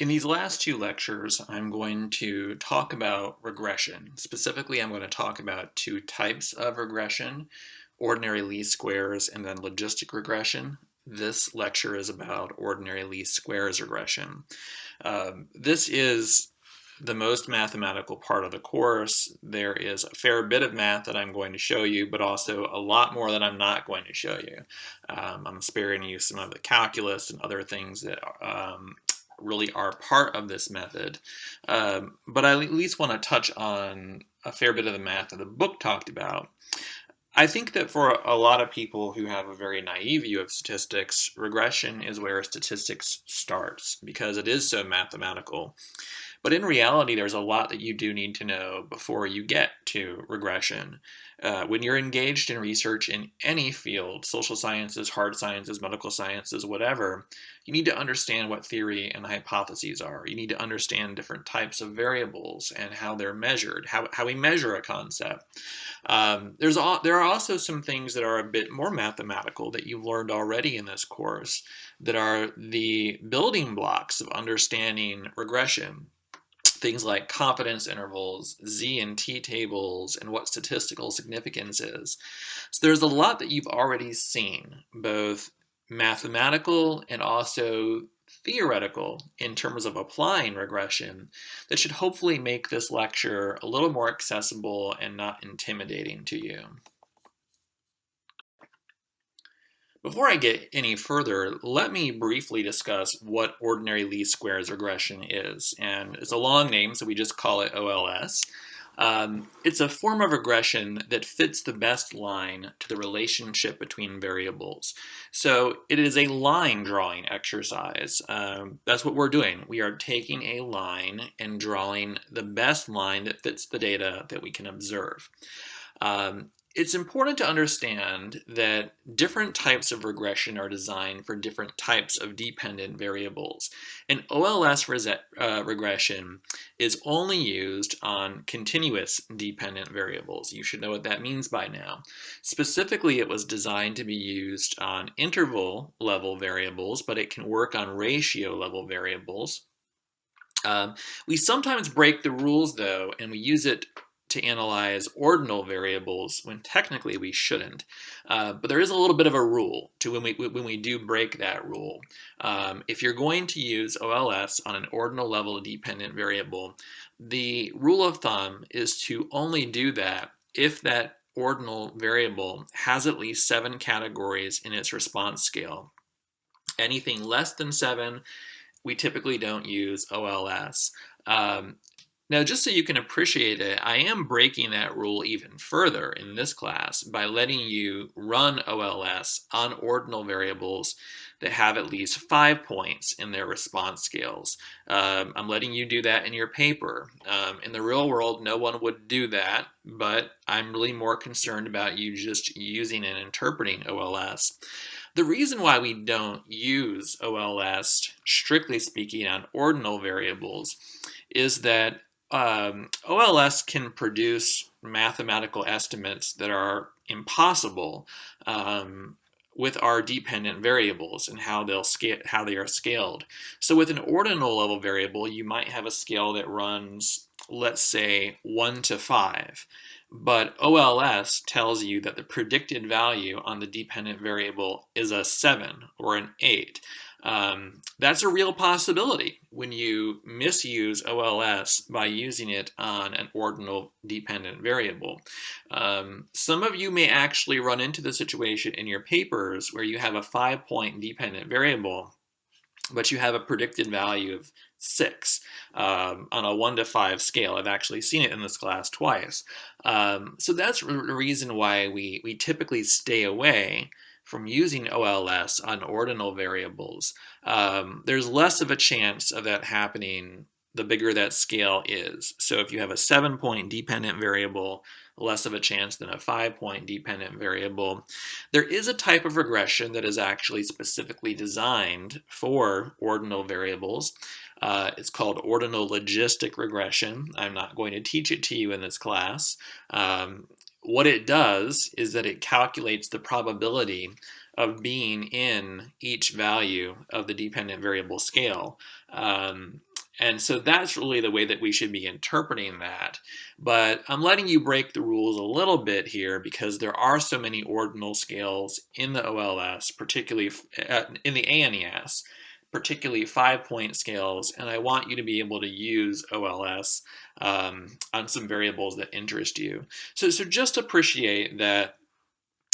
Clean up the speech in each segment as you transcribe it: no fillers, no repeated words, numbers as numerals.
In these last two lectures, I'm going to talk about regression. Specifically, I'm going to talk about two types of regression, ordinary least squares and then logistic regression. This lecture is about ordinary least squares regression. This is the most mathematical part of the course. There is a fair bit of math that I'm going to show you, but also a lot more that I'm not going to show you. I'm sparing you some of the calculus and other things that really are part of this method. But I at least want to touch on a fair bit of the math that the book talked about. I think that for a lot of people who have a very naive view of statistics, regression is where statistics starts because it is so mathematical. But in reality, there's a lot that you do need to know before you get to regression. When you're engaged in research in any field, social sciences, hard sciences, medical sciences, whatever, you need to understand what theory and hypotheses are. You need to understand different types of variables and how they're measured, how we measure a concept. There are also some things that are a bit more mathematical that you've learned already in this course that are the building blocks of understanding regression. Things like confidence intervals, Z and T tables, and what statistical significance is. So there's a lot that you've already seen, both mathematical and also theoretical in terms of applying regression, that should hopefully make this lecture a little more accessible and not intimidating to you. Before I get any further, let me briefly discuss what ordinary least squares regression is. And it's a long name, so we just call it OLS. It's a form of regression that fits the best line to the relationship between variables. So it is a line drawing exercise. That's what we're doing. We are taking a line and drawing the best line that fits the data that we can observe. It's important to understand that different types of regression are designed for different types of dependent variables. And OLS regression is only used on continuous dependent variables. You should know what that means by now. Specifically, it was designed to be used on interval level variables, but it can work on ratio level variables. We sometimes break the rules, though, and we use it to analyze ordinal variables when technically we shouldn't. But there is a little bit of a rule to when we do break that rule. If you're going to use OLS on an ordinal level dependent variable, the rule of thumb is to only do that if that ordinal variable has at least 7 categories in its response scale. Anything less than 7, we typically don't use OLS. Now, just so you can appreciate it, I am breaking that rule even further in this class by letting you run OLS on ordinal variables that have at least 5 points in their response scales. I'm letting you do that in your paper. In the real world, no one would do that, but I'm really more concerned about you just using and interpreting OLS. The reason why we don't use OLS, strictly speaking, on ordinal variables is that OLS can produce mathematical estimates that are impossible with our dependent variables and how they are scaled. So with an ordinal level variable, you might have a scale that runs, let's say, 1 to 5. But OLS tells you that the predicted value on the dependent variable is a 7 or an 8. That's a real possibility when you misuse OLS by using it on an ordinal dependent variable. Some of you may actually run into the situation in your papers where you have a 5-point dependent variable, but you have a predicted value of 6 on a 1 to 5 scale. I've actually seen it in this class twice. So that's the reason why we typically stay away from using OLS on ordinal variables. There's less of a chance of that happening the bigger that scale is. So if you have a 7-point dependent variable, less of a chance than a 5-point dependent variable. There is a type of regression that is actually specifically designed for ordinal variables. It's called ordinal logistic regression. I'm not going to teach it to you in this class. What it does is that it calculates the probability of being in each value of the dependent variable scale. And so that's really the way that we should be interpreting that. But I'm letting you break the rules a little bit here because there are so many ordinal scales in the OLS, particularly in the ANES, particularly 5-point scales, and I want you to be able to use OLS on some variables that interest you. So just appreciate that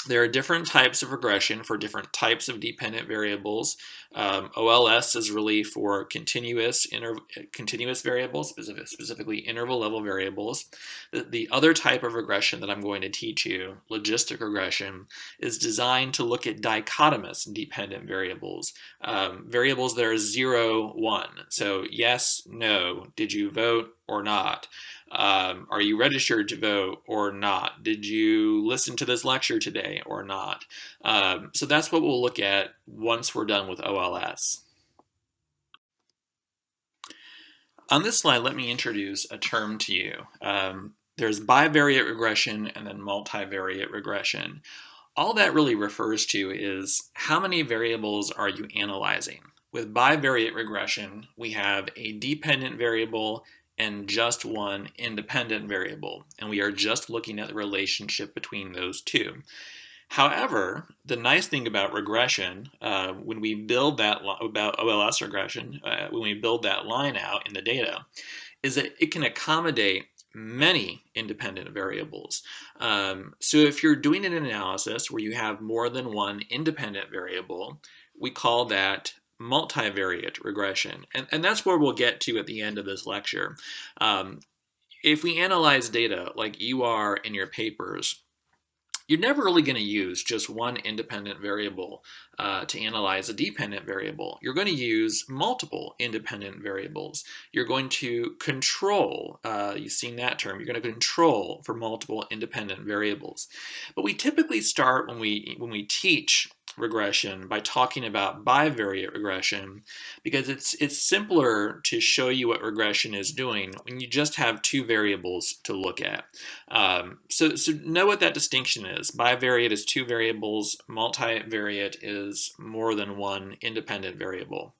there are different types of regression for different types of dependent variables. OLS is really for continuous variables, specifically interval level variables. The other type of regression that I'm going to teach you, logistic regression, is designed to look at dichotomous dependent variables, variables that are 0, 1. So yes, no, did you vote or not? Are you registered to vote or not? Did you listen to this lecture today or not? So that's what we'll look at once we're done with OLS. On this slide, let me introduce a term to you. There's bivariate regression and then multivariate regression. All that really refers to is how many variables are you analyzing? With bivariate regression, we have a dependent variable and just one independent variable, and we are just looking at the relationship between those two. However, the nice thing about regression, when we build that about OLS regression, when we build that line out in the data, is that it can accommodate many independent variables. So if you're doing an analysis where you have more than one independent variable, we call that multivariate regression. And that's where we'll get to at the end of this lecture. If we analyze data like you are in your papers, you're never really going to use just one independent variable to analyze a dependent variable. You're going to use multiple independent variables. You're going to control, you've seen that term, you're going to control for multiple independent variables. But we typically start when we teach regression by talking about bivariate regression because it's simpler to show you what regression is doing when you just have two variables to look at. So know what that distinction is. Bivariate is two variables, multivariate is more than one independent variable.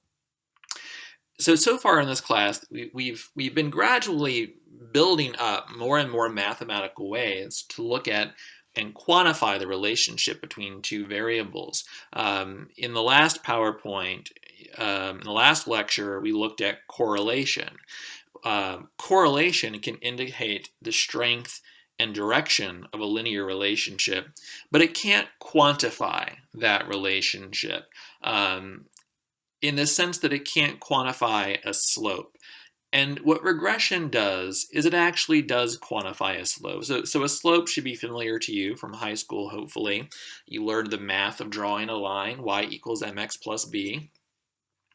So far in this class, we've been gradually building up more and more mathematical ways to look at and quantify the relationship between two variables. In the last PowerPoint, in the last lecture, we looked at correlation. Correlation can indicate the strength and direction of a linear relationship, but it can't quantify that relationship in the sense that it can't quantify a slope. And what regression does is it actually does quantify a slope. So a slope should be familiar to you from high school, hopefully. You learned the math of drawing a line, y equals mx plus b.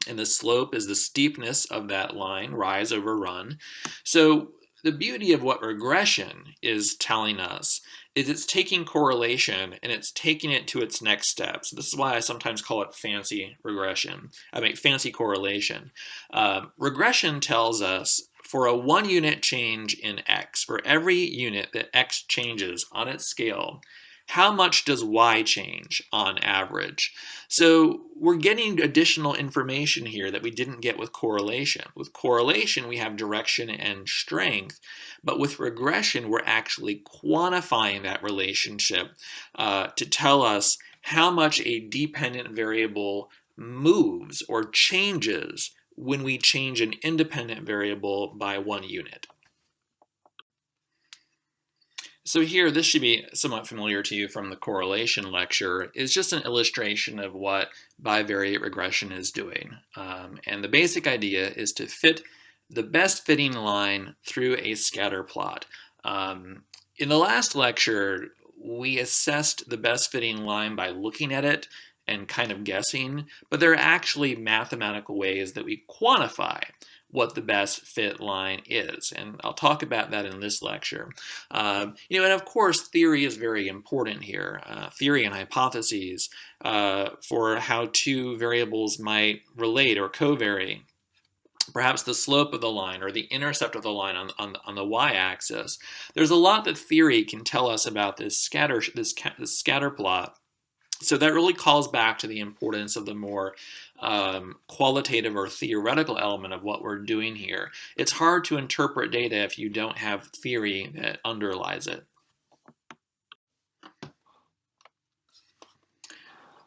And the slope is the steepness of that line, rise over run. So the beauty of what regression is telling us is it's taking correlation and it's taking it to its next step. So this is why I sometimes call it fancy regression. Fancy correlation. Regression tells us for a 1 unit change in x, for every unit that x changes on its scale, how much does y change on average? So we're getting additional information here that we didn't get with correlation. With correlation, we have direction and strength, but with regression, we're actually quantifying that relationship to tell us how much a dependent variable moves or changes when we change an independent variable by 1 unit. So here, this should be somewhat familiar to you from the correlation lecture, is just an illustration of what bivariate regression is doing. And the basic idea is to fit the best fitting line through a scatter plot. In the last lecture, we assessed the best fitting line by looking at it and kind of guessing, but there are actually mathematical ways that we quantify what the best fit line is. And I'll talk about that in this lecture. And of course, theory is very important here. Theory and hypotheses for how two variables might relate or covary. Perhaps the slope of the line or the intercept of the line on the y-axis. There's a lot that theory can tell us about this scatter plot. So that really calls back to the importance of the more qualitative or theoretical element of what we're doing here. It's hard to interpret data if you don't have theory that underlies it.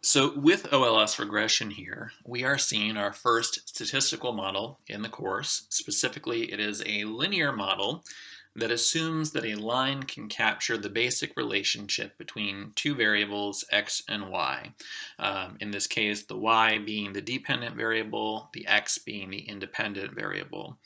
So with OLS regression here, we are seeing our first statistical model in the course. Specifically, it is a linear model that assumes that a line can capture the basic relationship between two variables, x and y. In this case, the y being the dependent variable, the x being the independent variable.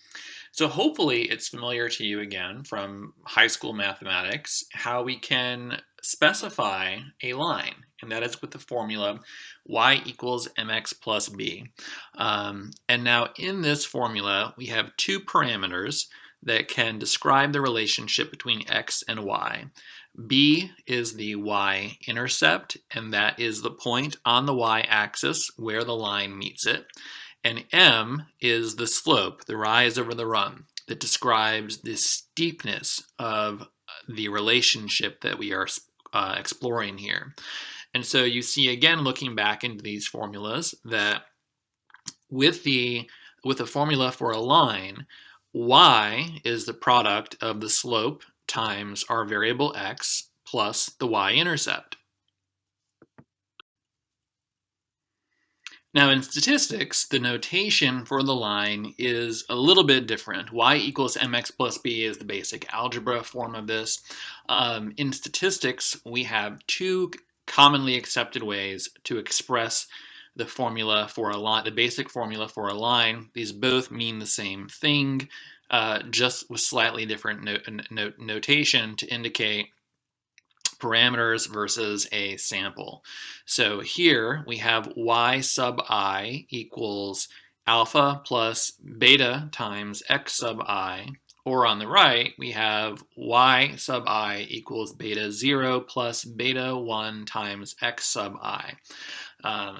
So hopefully it's familiar to you again from high school mathematics how we can specify a line, and that is with the formula y equals mx plus b. And now in this formula, we have two parameters that can describe the relationship between x and y. B is the y-intercept, and that is the point on the y-axis where the line meets it. And m is the slope, the rise over the run, that describes the steepness of the relationship that we are exploring here. And so you see, again, looking back into these formulas, that with the formula for a line, y is the product of the slope times our variable x plus the y-intercept. Now in statistics, the notation for the line is a little bit different. Y equals mx plus b is the basic algebra form of this. In statistics, we have two commonly accepted ways to express the formula for a line, the basic formula for a line. These both mean the same thing, just with slightly different notation to indicate parameters versus a sample. So here we have y sub I equals alpha plus beta times x sub I, or on the right we have y sub I equals beta 0 plus beta 1 times x sub I.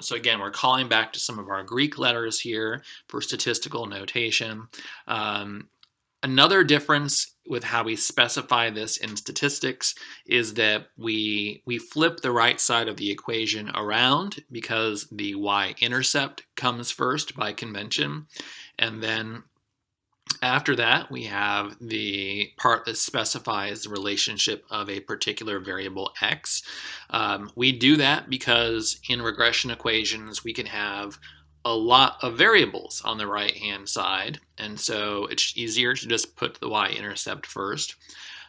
So again, we're calling back to some of our Greek letters here for statistical notation. Another difference with how we specify this in statistics is that we flip the right side of the equation around because the y-intercept comes first by convention, and then after that we have the part that specifies the relationship of a particular variable x. We do that because in regression equations we can have a lot of variables on the right hand side, and so it's easier to just put the y-intercept first.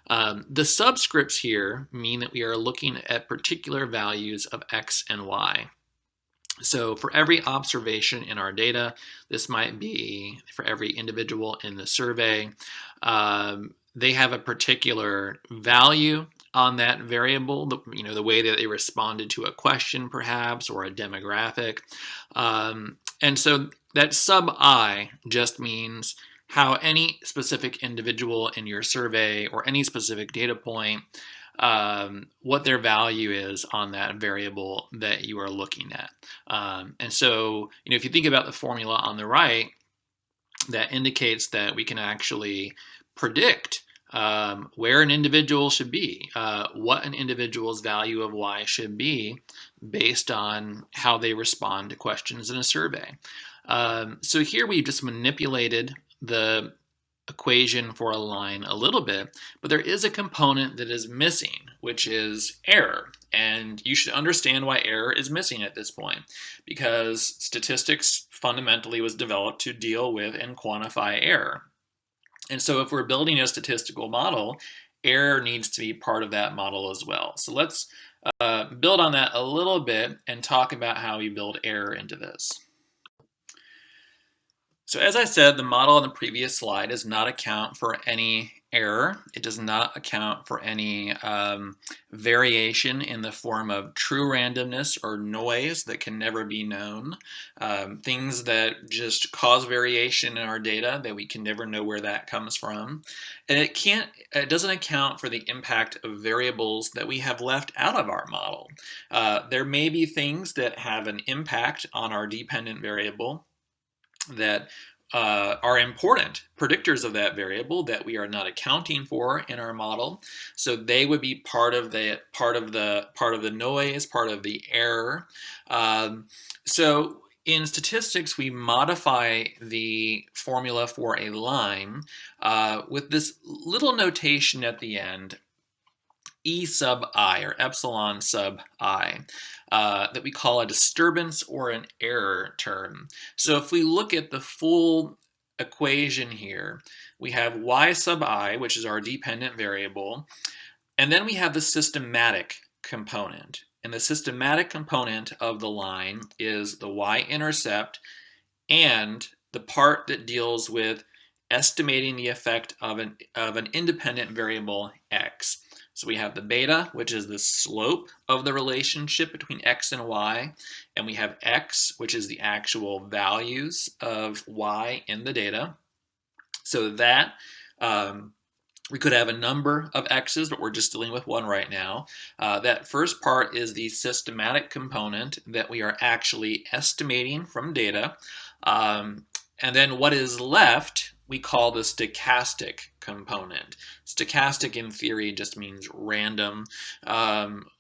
The subscripts here mean that we are looking at particular values of x and y. So for every observation in our data, this might be for every individual in the survey, they have a particular value on that variable, the way that they responded to a question perhaps, or a demographic. And so that sub I just means how any specific individual in your survey or any specific data point, what their value is on that variable that you are looking at. And so, if you think about the formula on the right, that indicates that we can actually predict where an individual should be, what an individual's value of y should be based on how they respond to questions in a survey. So here we've just manipulated the equation for a line a little bit, but there is a component that is missing, which is error. And you should understand why error is missing at this point, because statistics fundamentally was developed to deal with and quantify error. And so if we're building a statistical model, error needs to be part of that model as well. So let's build on that a little bit and talk about how we build error into this. So as I said, the model on the previous slide does not account for any error. It does not account for any variation in the form of true randomness or noise that can never be known. Things that just cause variation in our data that we can never know where that comes from. And it doesn't account for the impact of variables that we have left out of our model. There may be things that have an impact on our dependent variable that are important predictors of that variable that we are not accounting for in our model. So they would be part of the noise, part of the error. So in statistics, we modify the formula for a line with this little notation at the end, E sub I, or epsilon sub I, that we call a disturbance or an error term. So if we look at the full equation here, we have Y sub I, which is our dependent variable, and then we have the systematic component. And the systematic component of the line is the y-intercept and the part that deals with estimating the effect of an independent variable x. So we have the beta, which is the slope of the relationship between x and y, and we have x, which is the actual values of y in the data. So that we could have a number of x's, but we're just dealing with one right now. That first part is the systematic component that we are actually estimating from data. And then what is left, we call the stochastic component. Stochastic in theory just means random.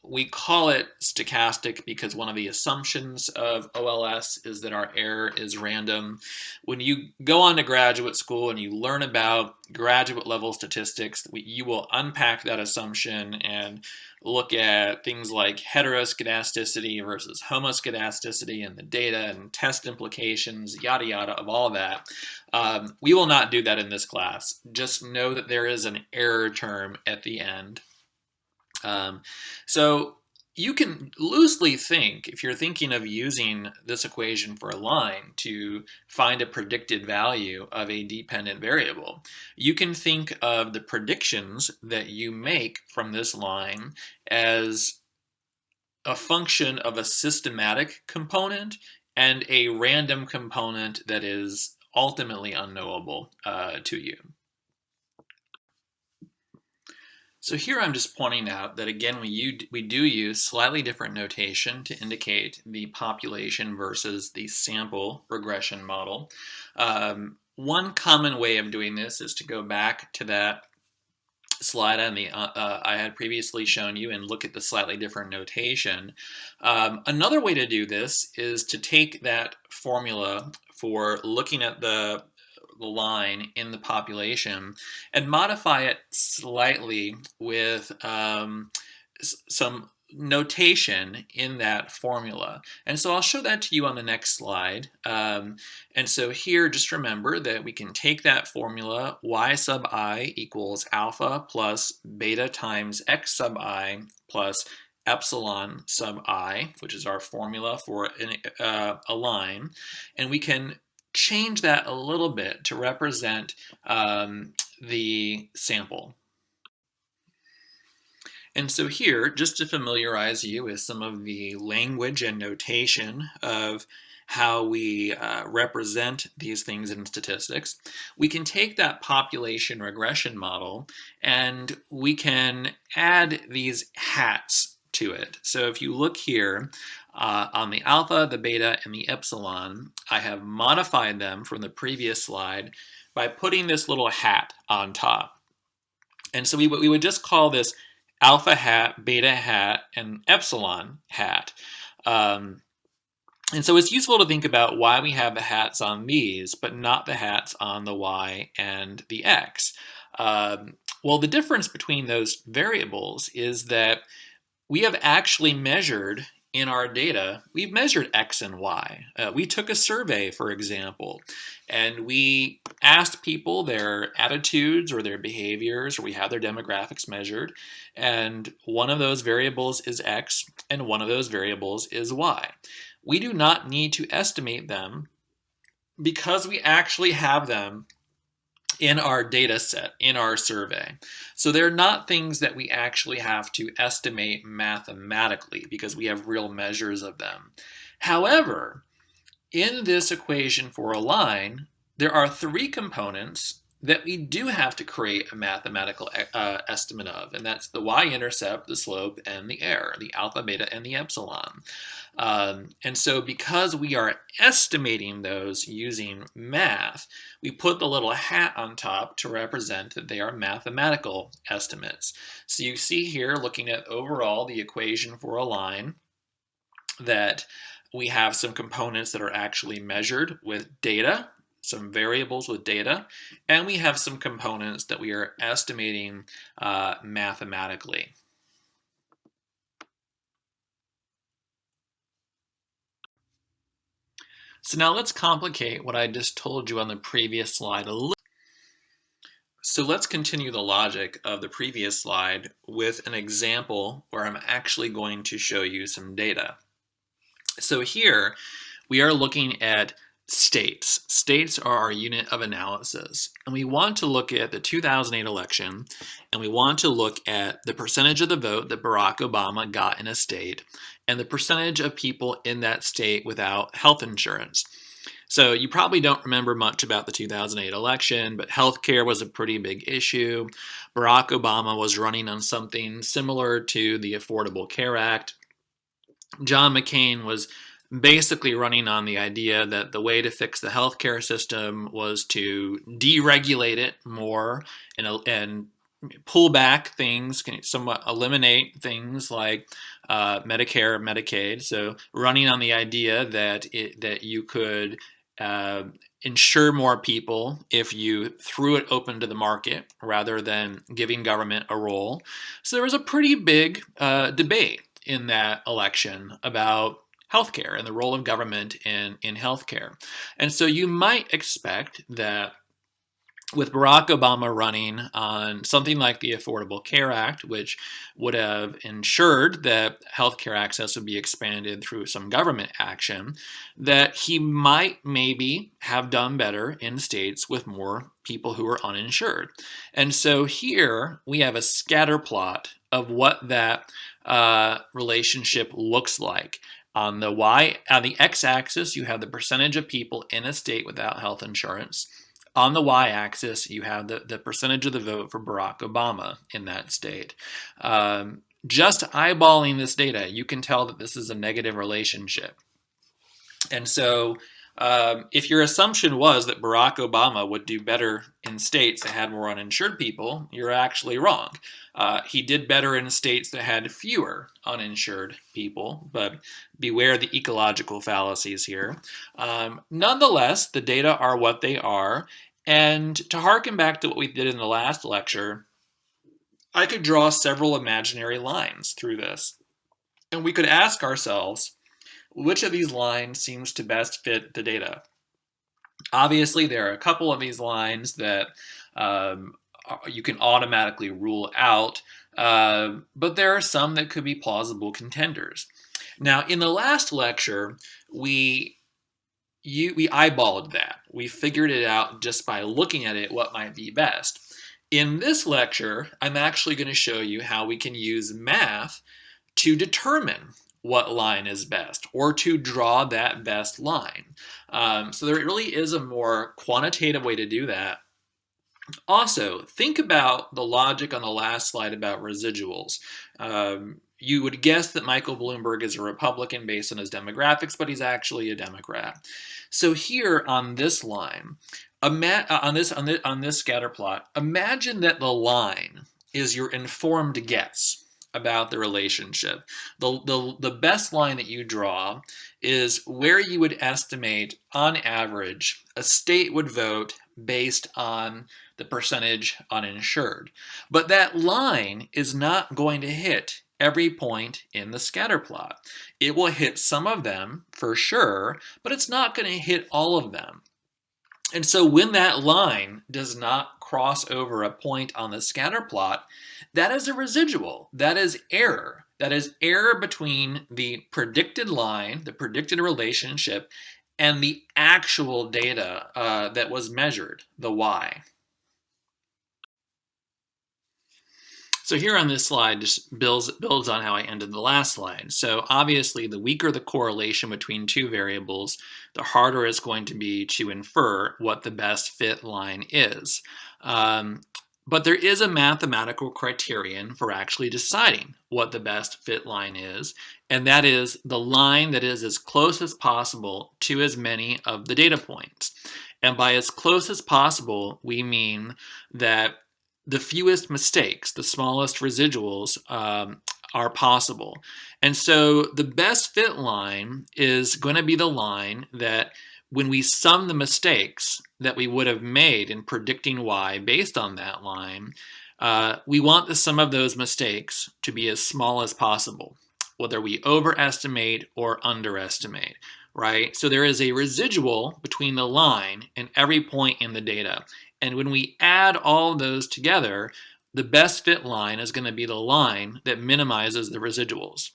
We call it stochastic because one of the assumptions of OLS is that our error is random. When you go on to graduate school and you learn about graduate level statistics, you will unpack that assumption and look at things like heteroskedasticity versus homoskedasticity and the data and test implications, yada yada, of all that. We will not do that in this class. Just know that there is an error term at the end. So you can loosely think, if you're thinking of using this equation for a line to find a predicted value of a dependent variable, you can think of the predictions that you make from this line as a function of a systematic component and a random component that is ultimately unknowable to you. So here I'm just pointing out that again we do use slightly different notation to indicate the population versus the sample regression model. One common way of doing this is to go back to that slide I had previously shown you and look at the slightly different notation. Another way to do this is to take that formula for looking at the line in the population and modify it slightly with some notation in that formula. And so I'll show that to you on the next slide. And so here, just remember that we can take that formula, y sub I equals alpha plus beta times x sub I plus epsilon sub I, which is our formula for a line, and we can change that a little bit to represent the sample. And so here, just to familiarize you with some of the language and notation of how we represent these things in statistics, we can take that population regression model and we can add these hats to it. So if you look here on the alpha, the beta, and the epsilon, I have modified them from the previous slide by putting this little hat on top. And so we would just call this alpha hat, beta hat, and epsilon hat. And so it's useful to think about why we have the hats on these, but not the hats on the y and the x. Well, the difference between those variables is that we have actually measured in our data, we've measured x and y. We took a survey, for example, and we asked people their attitudes or their behaviors, or we had their demographics measured, and one of those variables is x and one of those variables is y. We do not need to estimate them because we actually have them in our data set, in our survey. So they're not things that we actually have to estimate mathematically because we have real measures of them. However, in this equation for a line, there are three components that we do have to create a mathematical estimate of, and that's the y-intercept, the slope, and the error, the alpha, beta, and the epsilon. And so because we are estimating those using math, we put the little hat on top to represent that they are mathematical estimates. So you see here, looking at overall the equation for a line, that we have some components that are actually measured with data, some variables with data, and we have some components that we are estimating mathematically. So now let's complicate what I just told you on the previous slide a little. So let's continue the logic of the previous slide with an example where I'm actually going to show you some data. So here we are looking at states. States are our unit of analysis. And we want to look at the 2008 election, and we want to look at the percentage of the vote that Barack Obama got in a state, and the percentage of people in that state without health insurance. So you probably don't remember much about the 2008 election, but healthcare was a pretty big issue. Barack Obama was running on something similar to the Affordable Care Act. John McCain was basically running on the idea that the way to fix the healthcare system was to deregulate it more and pull back things, somewhat eliminate things like Medicare, Medicaid. So running on the idea that that you could insure more people if you threw it open to the market rather than giving government a role. So there was a pretty big debate in that election about healthcare and the role of government in healthcare. And so you might expect that with Barack Obama running on something like the Affordable Care Act, which would have ensured that healthcare access would be expanded through some government action, that he might maybe have done better in states with more people who are uninsured. And so here we have a scatter plot of what that relationship looks like. On the x-axis, you have the percentage of people in a state without health insurance. On the y-axis, you have the percentage of the vote for Barack Obama in that state. Just eyeballing this data, you can tell that this is a negative relationship. And so if your assumption was that Barack Obama would do better in states that had more uninsured people, you're actually wrong. He did better in states that had fewer uninsured people, but beware the ecological fallacies here. Nonetheless, the data are what they are. And to harken back to what we did in the last lecture, I could draw several imaginary lines through this. And we could ask ourselves, which of these lines seems to best fit the data? Obviously, there are a couple of these lines that you can automatically rule out, but there are some that could be plausible contenders. Now, in the last lecture, we eyeballed that. We figured it out just by looking at it, what might be best. In this lecture, I'm actually going to show you how we can use math to determine what line is best, or to draw that best line. So there really is a more quantitative way to do that. Also, think about the logic on the last slide about residuals. You would guess that Michael Bloomberg is a Republican based on his demographics, but he's actually a Democrat. So here on this line, on this scatter plot, imagine that the line is your informed guess about the relationship. The best line that you draw is where you would estimate, on average, a state would vote based on the percentage uninsured. But that line is not going to hit every point in the scatter plot. It will hit some of them for sure, but it's not going to hit all of them. And so when that line does not cross over a point on the scatter plot, that is a residual. That is error. That is error between the predicted line, the predicted relationship, and the actual data that was measured, the y. So here on this slide just builds on how I ended the last slide. So obviously, the weaker the correlation between two variables, the harder it's going to be to infer what the best fit line is. But there is a mathematical criterion for actually deciding what the best fit line is, and that is the line that is as close as possible to as many of the data points. And by as close as possible, we mean that the fewest mistakes, the smallest residuals, are possible. And so the best fit line is going to be the line that when we sum the mistakes that we would have made in predicting y based on that line, we want the sum of those mistakes to be as small as possible, whether we overestimate or underestimate, right? So there is a residual between the line and every point in the data. And when we add all those together, the best fit line is going to be the line that minimizes the residuals.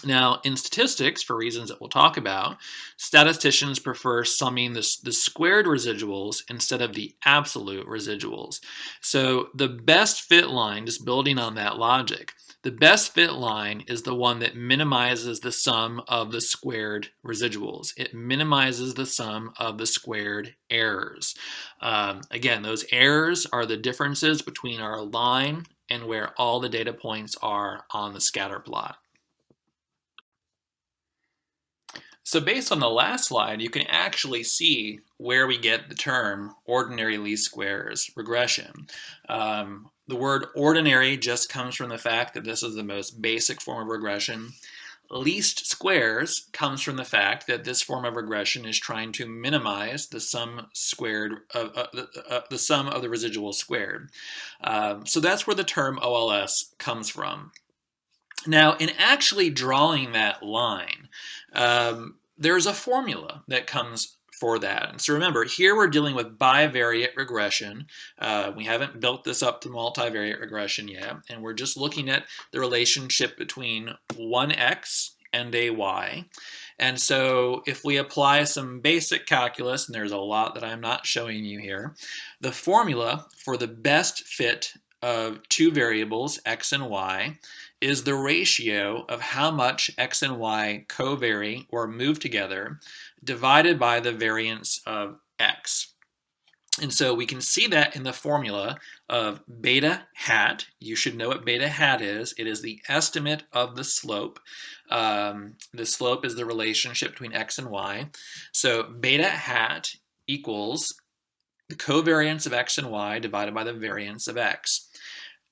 Now, in statistics, for reasons that we'll talk about, statisticians prefer summing the squared residuals instead of the absolute residuals. So the best fit line, just building on that logic, the best fit line is the one that minimizes the sum of the squared residuals. It minimizes the sum of the squared errors. Again, those errors are the differences between our line and where all the data points are on the scatter plot. So based on the last slide, you can actually see where we get the term ordinary least squares regression. The word ordinary just comes from the fact that this is the most basic form of regression. Least squares comes from the fact that this form of regression is trying to minimize the sum squared of the sum of the residual squared. So that's where the term OLS comes from. Now, in actually drawing that line, there's a formula that comes for that. And so remember, here we're dealing with bivariate regression. We haven't built this up to multivariate regression yet, and we're just looking at the relationship between one x and a y. And so if we apply some basic calculus, and there's a lot that I'm not showing you here, the formula for the best fit of two variables, x and y, is the ratio of how much x and y covary or move together divided by the variance of x. And so we can see that in the formula of beta hat. You should know what beta hat is. It is the estimate of the slope. The slope is the relationship between x and y. So beta hat equals the covariance of x and y divided by the variance of x.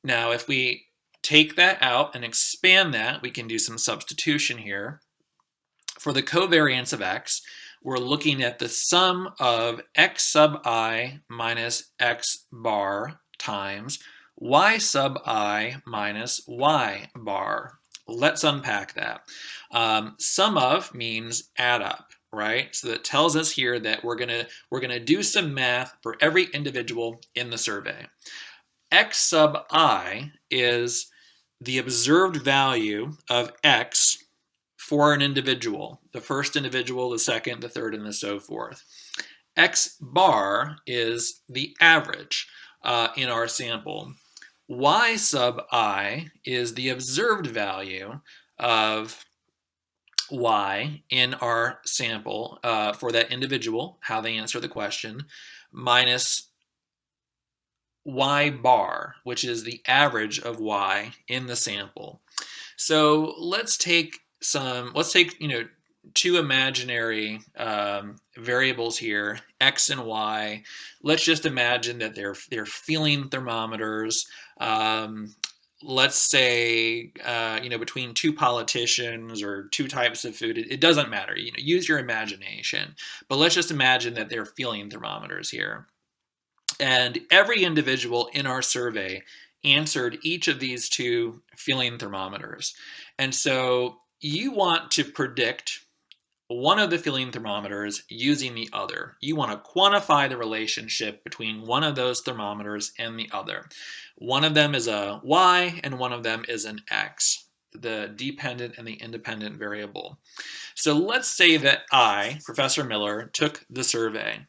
Now, if we take that out and expand that, we can do some substitution here. For the covariance of x, we're looking at the sum of x sub I minus x bar times y sub I minus y bar. Let's unpack that. Sum of means add up, right? So that tells us here that we're gonna do some math for every individual in the survey. X sub I is the observed value of x for an individual, the first individual, the second, the third, and the so forth. X bar is the average in our sample. Y sub I is the observed value of y in our sample for that individual, how they answer the question, minus y bar, which is the average of y in the sample. So let's take two imaginary variables here, x and y. Let's just imagine that they're feeling thermometers. Let's say between two politicians or two types of food. It doesn't matter. Use your imagination. But let's just imagine that they're feeling thermometers here. And every individual in our survey answered each of these two feeling thermometers. And so you want to predict one of the feeling thermometers using the other. You want to quantify the relationship between one of those thermometers and the other. One of them is a y and one of them is an x, the dependent and the independent variable. So let's say that I, Professor Miller, took the survey.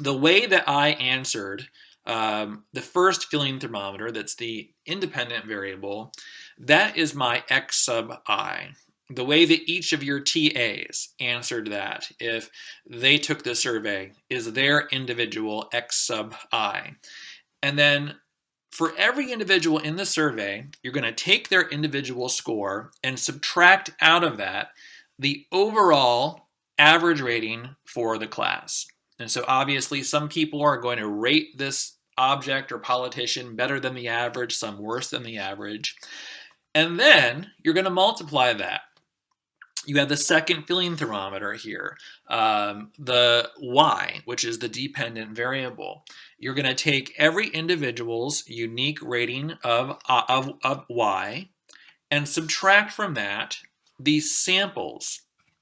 The way that I answered the first feeling thermometer, that's the independent variable, that is my x sub I. the way that each of your TAs answered that, if they took the survey, is their individual X sub I. And then for every individual in the survey, you're going to take their individual score and subtract out of that the overall average rating for the class. And so obviously some people are going to rate this object or politician better than the average, some worse than the average. And then you're going to multiply that. You have the second feeling thermometer here, the y, which is the dependent variable. You're going to take every individual's unique rating of y and subtract from that the sample's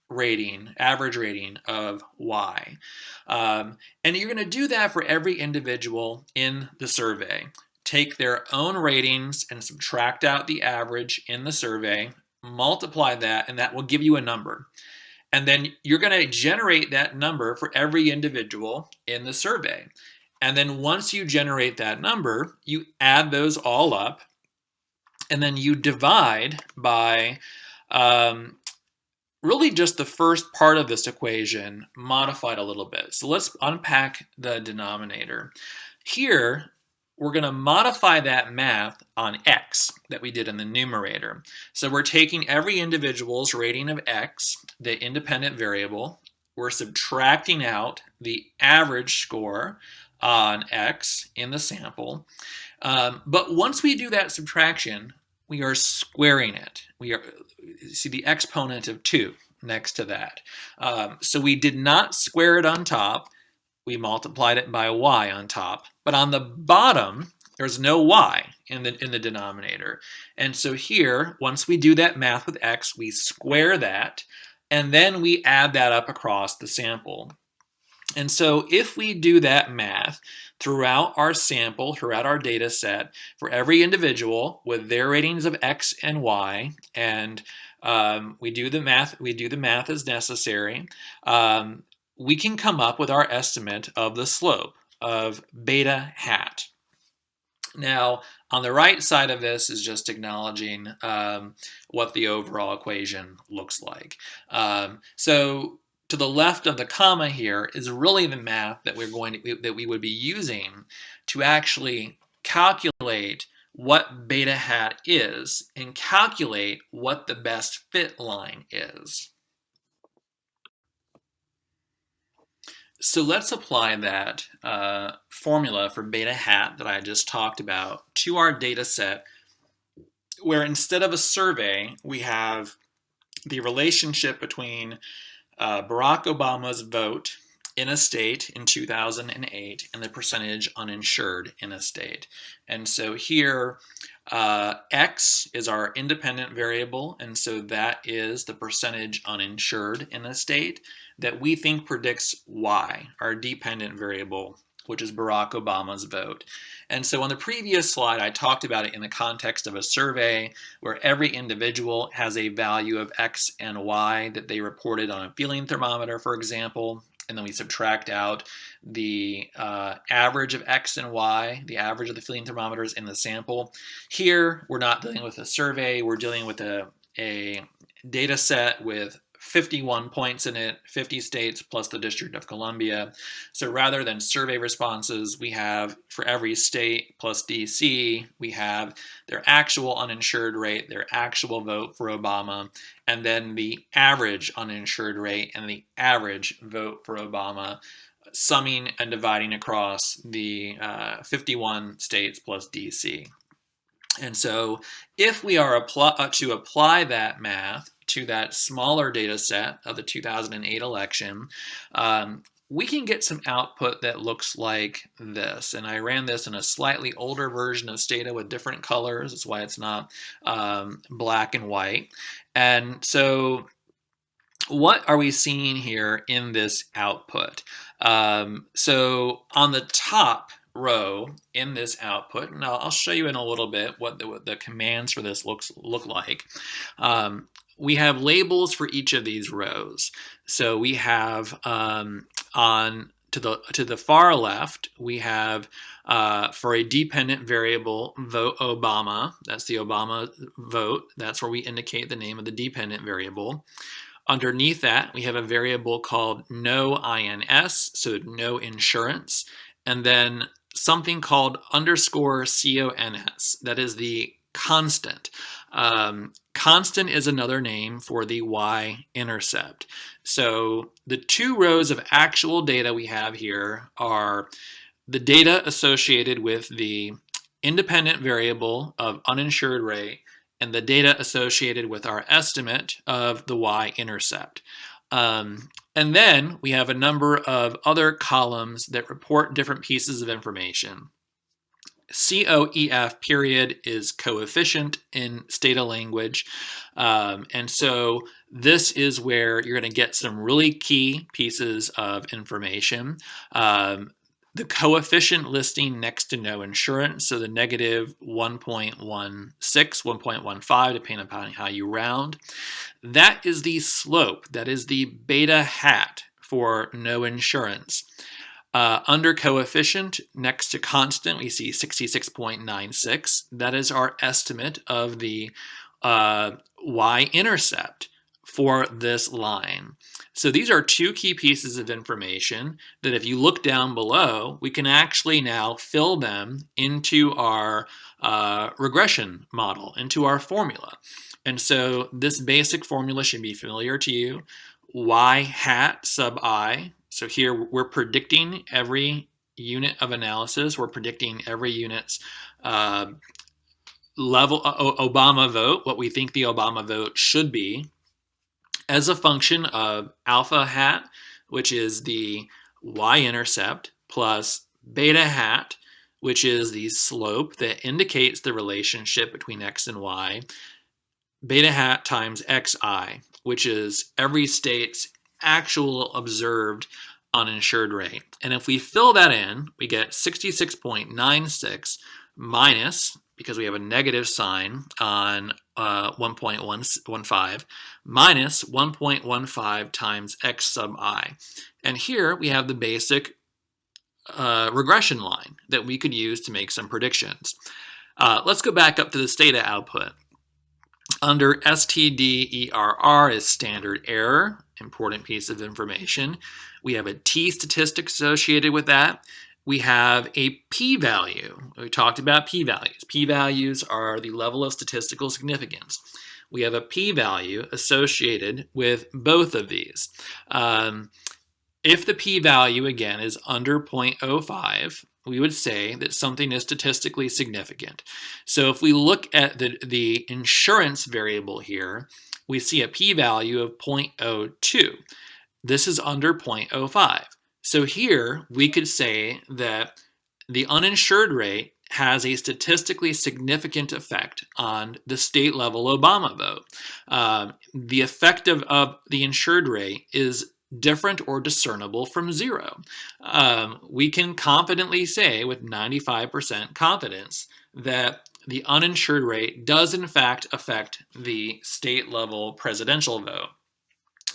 rating, average rating of y. And you're going to do that for every individual in the survey. Take their own ratings and subtract out the average in the survey, multiply that, and that will give you a number. And then you're going to generate that number for every individual in the survey. And then once you generate that number, you add those all up, and then you divide by really just the first part of this equation modified a little bit. So let's unpack the denominator. Here, we're going to modify that math on x that we did in the numerator. So we're taking every individual's rating of x, the independent variable. We're subtracting out the average score on x in the sample. But once we do that subtraction, we are squaring it. We are, see the exponent of 2 next to that. So we did not square it on top. We multiplied it by y on top. But on the bottom, there's no y in the denominator. And so here, once we do that math with x, we square that, and then we add that up across the sample. And so if we do that math throughout our sample, throughout our data set, for every individual with their ratings of x and y, and we do the math as necessary, we can come up with our estimate of the slope of beta hat. Now, on the right side of this is just acknowledging what the overall equation looks like. So to the left of the comma here is really the math that we would be using to actually calculate what beta hat is and calculate what the best fit line is. So let's apply that formula for beta hat that I just talked about to our data set, where instead of a survey, we have the relationship between Barack Obama's vote in a state in 2008 and the percentage uninsured in a state. And so here, X is our independent variable, and so that is the percentage uninsured in a state that we think predicts Y, our dependent variable, which is Barack Obama's vote. And so on the previous slide, I talked about it in the context of a survey where every individual has a value of X and Y that they reported on a feeling thermometer, for example, and then we subtract out the average of X and Y, the average of the feeling thermometers in the sample. Here, we're not dealing with a survey, we're dealing with a data set with 51 points in it, 50 states plus the District of Columbia. So rather than survey responses, we have for every state plus DC, we have their actual uninsured rate, their actual vote for Obama, and then the average uninsured rate and the average vote for Obama, summing and dividing across the 51 states plus DC. And so if we are to apply that math to that smaller data set of the 2008 election, we can get some output that looks like this. And I ran this in a slightly older version of Stata with different colors. That's why it's not black and white. And so what are we seeing here in this output? So on the top row in this output, and I'll show you in a little bit what the commands for this look like. We have labels for each of these rows. So we have on to the far left, we have for a dependent variable, vote Obama. That's the Obama vote. That's where we indicate the name of the dependent variable. Underneath that, we have a variable called no INS, so no insurance, and then something called underscore CONS. That is the constant. Constant is another name for the y-intercept. So the two rows of actual data we have here are the data associated with the independent variable of uninsured rate and the data associated with our estimate of the y-intercept. And then we have a number of other columns that report different pieces of information. COEF period is coefficient in Stata language. And so this is where you're going to get some really key pieces of information. The coefficient listing next to no insurance, so the negative 1.16, 1.15, depending upon how you round. That is the slope. That is the beta hat for no insurance. Under coefficient, next to constant, we see 66.96. That is our estimate of the y-intercept for this line. So these are two key pieces of information that if you look down below, we can actually now fill them into our regression model, into our formula. And so this basic formula should be familiar to you. Y hat sub I. So here we're predicting every unit of analysis. We're predicting every unit's level Obama vote, what we think the Obama vote should be, as a function of alpha hat, which is the y-intercept, plus beta hat, which is the slope that indicates the relationship between x and y, beta hat times xi, which is every state's actual observed uninsured rate. And if we fill that in, we get 66.96 minus, because we have a negative sign on 1.15, minus 1.15 times x sub I. And here we have the basic regression line that we could use to make some predictions. Let's go back up to the Stata output. Under STD-ERR is standard error, important piece of information. We have a t statistic associated with that. We have a p-value. We talked about p-values. P-values are the level of statistical significance. We have a p-value associated with both of these. If the p-value, again, is under 0.05, we would say that something is statistically significant. So if we look at the insurance variable here, we see a p-value of 0.02. This is under 0.05. So here we could say that the uninsured rate has a statistically significant effect on the state level Obama vote. The effect of the insured rate is different or discernible from zero. We can confidently say with 95% confidence that the uninsured rate does in fact affect the state level presidential vote.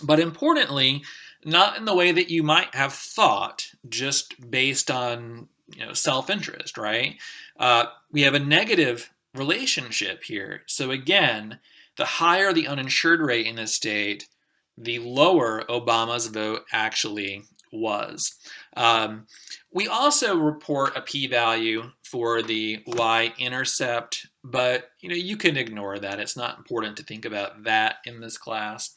But importantly, not in the way that you might have thought just based on self-interest, right? We have a negative relationship here. So again, the higher the uninsured rate in a state, the lower Obama's vote actually was. We also report a p-value for the y-intercept, but you can ignore that. It's not important to think about that in this class.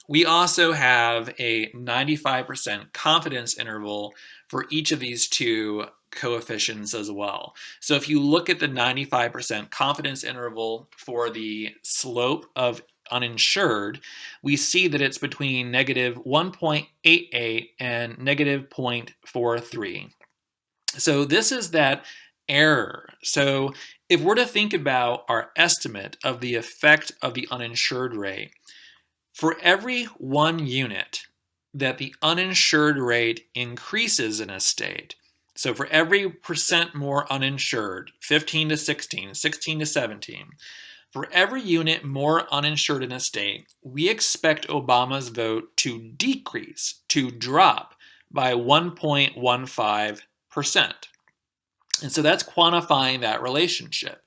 We also have a 95% confidence interval for each of these two coefficients as well. So if you look at the 95% confidence interval for the slope of uninsured, we see that it's between negative 1.88 and negative 0.43. So this is that error. So if we're to think about our estimate of the effect of the uninsured rate, for every 1 unit that the uninsured rate increases in a state, so for every percent more uninsured, 15 to 16, 16 to 17, for every unit more uninsured in a state, we expect Obama's vote to decrease, to drop by 1.15%. And so that's quantifying that relationship.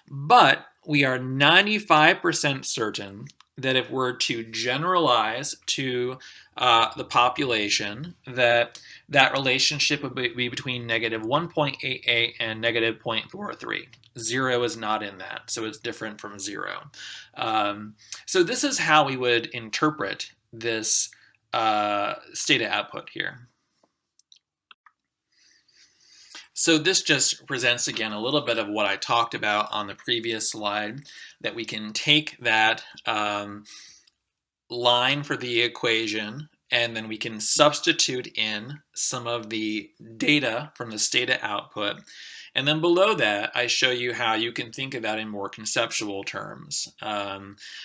But we are 95% certain that if we're to generalize to the population, that relationship would be between negative 1.88 and negative 0.43. 0 is not in that, so it's different from 0. So this is how we would interpret this data output here. So this just presents again a little bit of what I talked about on the previous slide, that we can take that line for the equation and then we can substitute in some of the data from the data output. And then below that, I show you how you can think of that in more conceptual terms.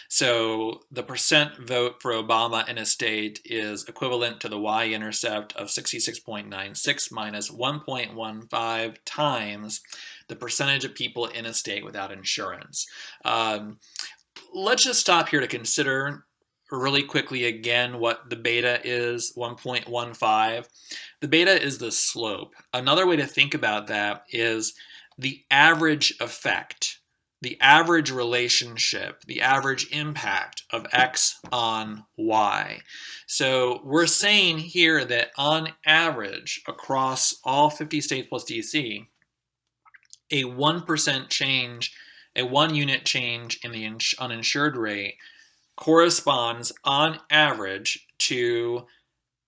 So the percent vote for Obama in a state is equivalent to the y-intercept of 66.96 minus 1.15 times the percentage of people in a state without insurance. Let's just stop here to consider really quickly again what the beta is, 1.15. The beta is the slope. Another way to think about that is the average effect, the average relationship, the average impact of X on Y. So we're saying here that on average across all 50 states plus DC, a 1% change, a 1 unit change in the uninsured rate corresponds on average to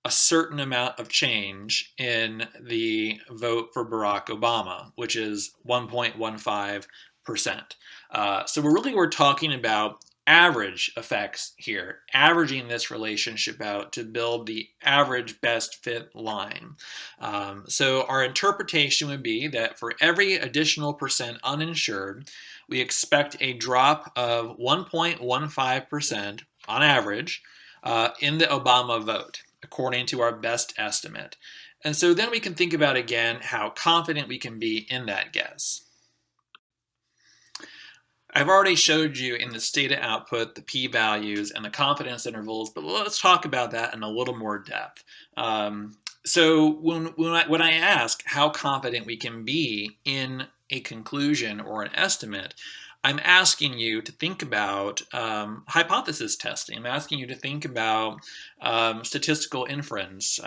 a certain amount of change in the vote for Barack Obama, which is 1.15%. So we're talking about average effects here, averaging this relationship out to build the average best fit line. So our interpretation would be that for every additional percent uninsured, we expect a drop of 1.15% on average in the Obama vote, according to our best estimate. And so then we can think about again how confident we can be in that guess. I've already showed you in the data output the p-values and the confidence intervals, but let's talk about that in a little more depth. So when I ask how confident we can be in a conclusion or an estimate, I'm asking you to think about hypothesis testing. I'm asking you to think about statistical inference,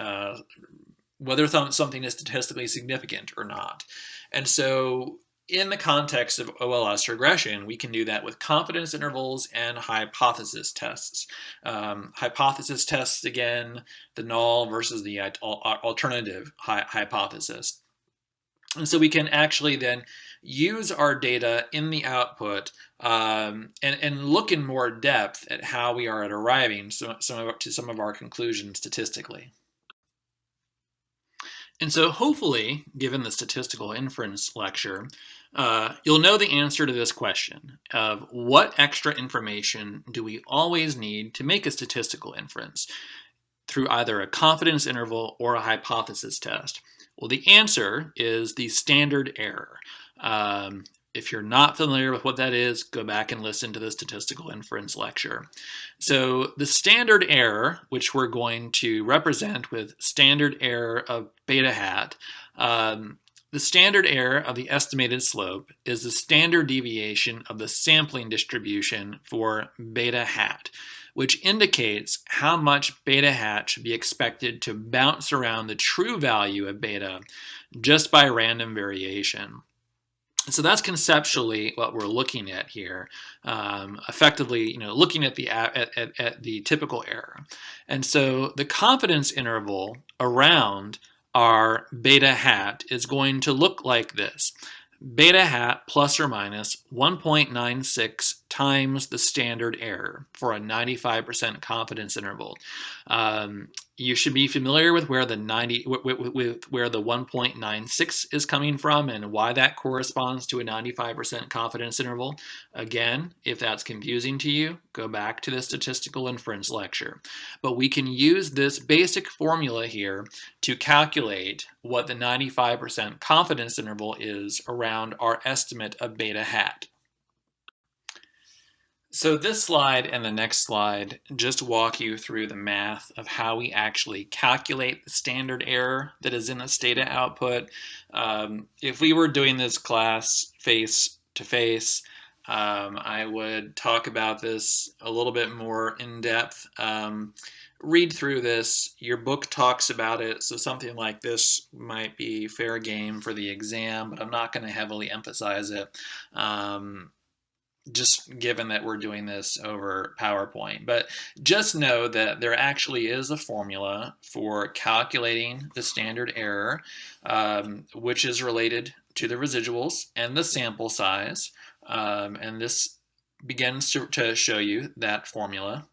whether something is statistically significant or not. And so in the context of OLS regression, we can do that with confidence intervals and hypothesis tests. Hypothesis tests, again, the null versus the alternative hypothesis. And so we can actually then use our data in the output and look in more depth at how we are at arriving to some of our conclusions statistically. And so hopefully, given the statistical inference lecture, you'll know the answer to this question of what extra information do we always need to make a statistical inference through either a confidence interval or a hypothesis test. Well, the answer is the standard error. If you're not familiar with what that is, go back and listen to the statistical inference lecture. So the standard error, which we're going to represent with standard error of beta hat, the standard error of the estimated slope is the standard deviation of the sampling distribution for beta hat, which indicates how much beta hat should be expected to bounce around the true value of beta just by random variation. So that's conceptually what we're looking at here, effectively, looking at the typical error. And so the confidence interval around our beta hat is going to look like this. Beta hat plus or minus 1.96 times the standard error for a 95% confidence interval. You should be familiar with where the 1.96 is coming from and why that corresponds to a 95% confidence interval. Again, if that's confusing to you, go back to the statistical inference lecture. But we can use this basic formula here to calculate what the 95% confidence interval is around our estimate of beta hat. So this slide and the next slide just walk you through the math of how we actually calculate the standard error that is in the data output. If we were doing this class face to face, I would talk about this a little bit more in depth. Read through this. Your book talks about it, so something like this might be fair game for the exam, but I'm not going to heavily emphasize it. Just given that we're doing this over PowerPoint. But just know that there actually is a formula for calculating the standard error, which is related to the residuals and the sample size. And this begins to show you that formula.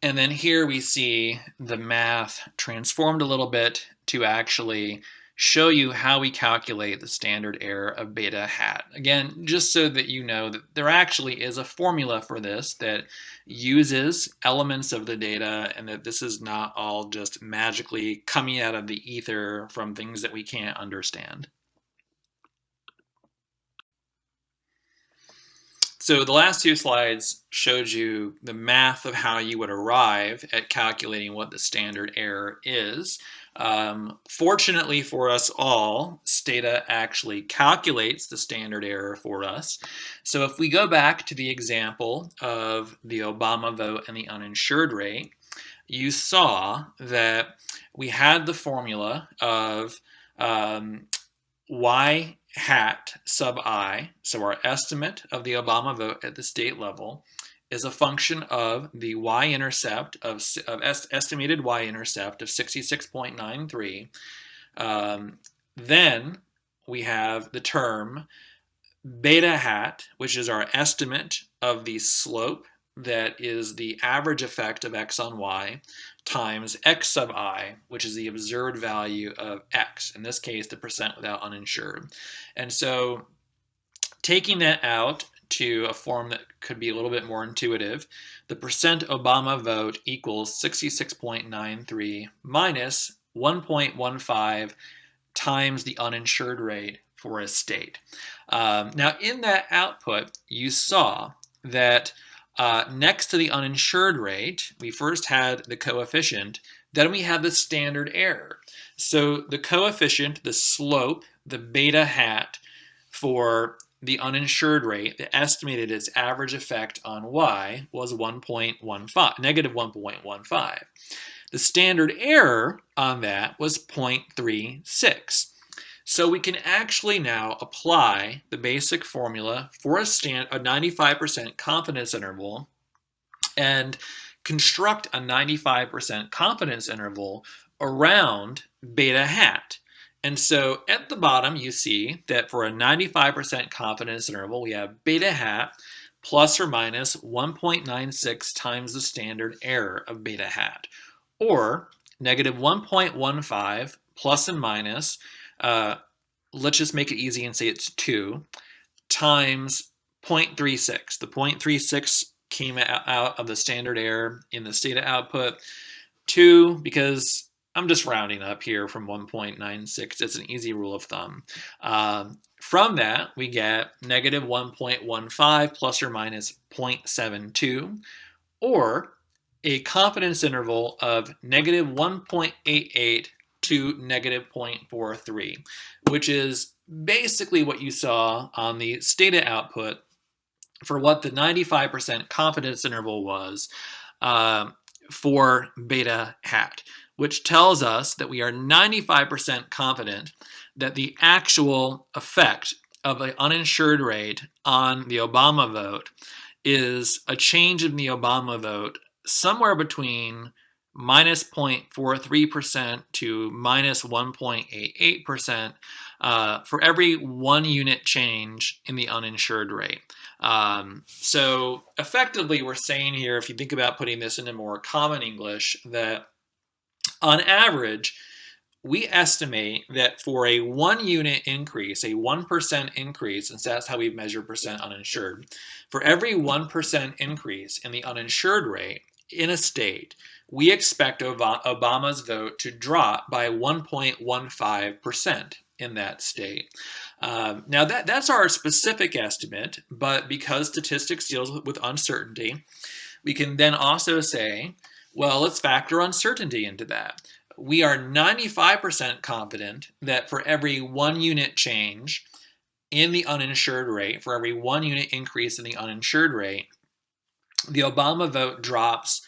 And then here we see the math transformed a little bit to actually show you how we calculate the standard error of beta hat. Again, just so that you know that there actually is a formula for this that uses elements of the data, and that this is not all just magically coming out of the ether from things that we can't understand. So the last two slides showed you the math of how you would arrive at calculating what the standard error is. Fortunately for us all, Stata actually calculates the standard error for us. So if we go back to the example of the Obama vote and the uninsured rate, you saw that we had the formula of y hat sub I, so our estimate of the Obama vote at the state level, is a function of the y-intercept of estimated y-intercept of 66.93. Then we have the term beta hat, which is our estimate of the slope that is the average effect of x on y, times x sub I, which is the observed value of x, in this case the percent without uninsured. And so taking that out to a form that could be a little bit more intuitive, the percent Obama vote equals 66.93 minus 1.15 times the uninsured rate for a state. Now in that output, you saw that next to the uninsured rate, we first had the coefficient, then we have the standard error. So the coefficient, the slope, the beta hat for the uninsured rate, that estimated its average effect on y, was 1.15, negative 1.15. The standard error on that was 0.36. So we can actually now apply the basic formula for a 95% confidence interval and construct a 95% confidence interval around beta hat. And so at the bottom, you see that for a 95% confidence interval, we have beta hat plus or minus 1.96 times the standard error of beta hat, or negative 1.15 plus and minus, let's just make it easy and say it's 2, times 0.36. The 0.36 came out of the standard error in the Stata output. 2, because I'm just rounding up here from 1.96. It's an easy rule of thumb. From that, we get negative 1.15 plus or minus 0.72, or a confidence interval of negative 1.88 to negative 0.43, which is basically what you saw on the Stata output for what the 95% confidence interval was for beta hat, which tells us that we are 95% confident that the actual effect of an uninsured rate on the Obama vote is a change in the Obama vote somewhere between minus 0.43% to minus 1.88% for every 1 unit change in the uninsured rate. So effectively, we're saying here, if you think about putting this into more common English, that on average, we estimate that for a 1 unit increase, a 1% increase, since that's how we measure percent uninsured, for every 1% increase in the uninsured rate in a state, we expect Obama's vote to drop by 1.15%. in that state. Now that's our specific estimate, but because statistics deals with uncertainty, we can then also say, well, let's factor uncertainty into that. We are 95% confident that for every 1 unit change in the uninsured rate, for every 1 unit increase in the uninsured rate, the Obama vote drops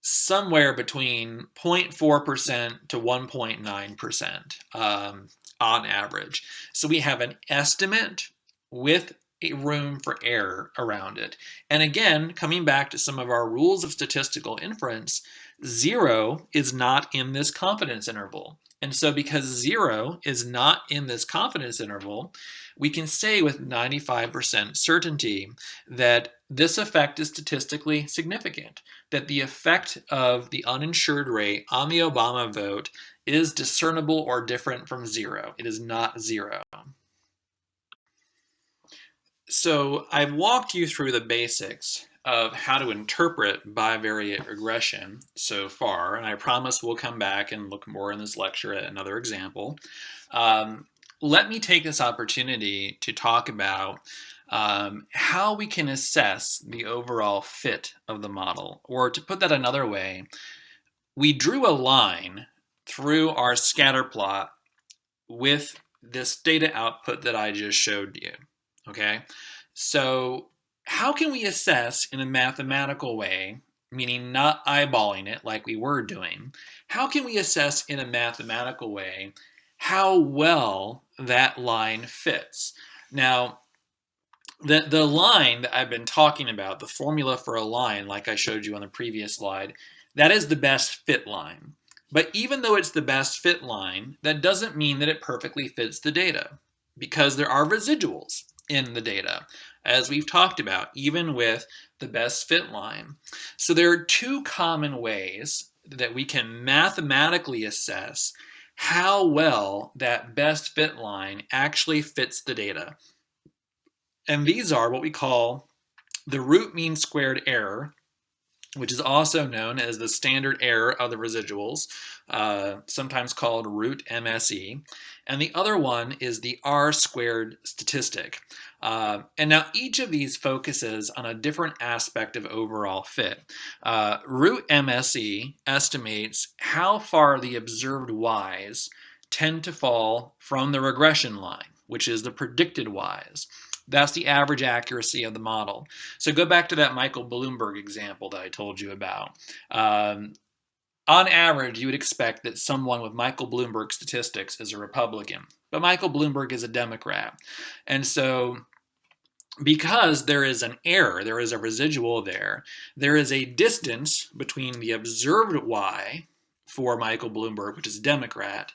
somewhere between 0.4% to 1.9% on average. So we have an estimate with a room for error around it. And again, coming back to some of our rules of statistical inference, 0 is not in this confidence interval. And so because 0 is not in this confidence interval, we can say with 95% certainty that this effect is statistically significant, that the effect of the uninsured rate on the Obama vote is discernible or different from 0. It is not 0. So I've walked you through the basics of how to interpret bivariate regression so far, and I promise we'll come back and look more in this lecture at another example. Let me take this opportunity to talk about how we can assess the overall fit of the model. Or to put that another way, we drew a line through our scatter plot with this data output that I just showed you. Okay, so how can we assess in a mathematical way, meaning not eyeballing it like we were doing, how can we assess in a mathematical way how well that line fits? Now, the line that I've been talking about, the formula for a line, like I showed you on the previous slide, that is the best fit line. But even though it's the best fit line, that doesn't mean that it perfectly fits the data, because there are residuals in the data, as we've talked about, even with the best fit line. So there are two common ways that we can mathematically assess how well that best fit line actually fits the data. And these are what we call the root mean squared error, which is also known as the standard error of the residuals, sometimes called root MSE. And the other one is the R-squared statistic. And now each of these focuses on a different aspect of overall fit. Root MSE estimates how far the observed Y's tend to fall from the regression line, which is the predicted Y's. That's the average accuracy of the model. So go back to that Michael Bloomberg example that I told you about. On average, you would expect that someone with Michael Bloomberg statistics is a Republican, but Michael Bloomberg is a Democrat. And so because there is an error, there is a residual there is a distance between the observed Y for Michael Bloomberg, which is Democrat,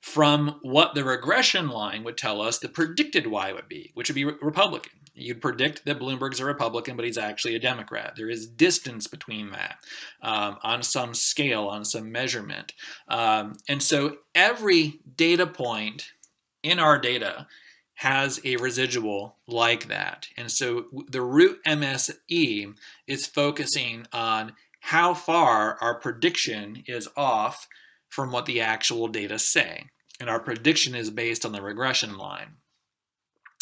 from what the regression line would tell us the predicted Y would be, which would be Republican. You'd predict that Bloomberg's a Republican, but he's actually a Democrat. There is distance between that on some scale, on some measurement. And so every data point in our data has a residual like that. And so the root MSE is focusing on how far our prediction is off from what the actual data say. And our prediction is based on the regression line.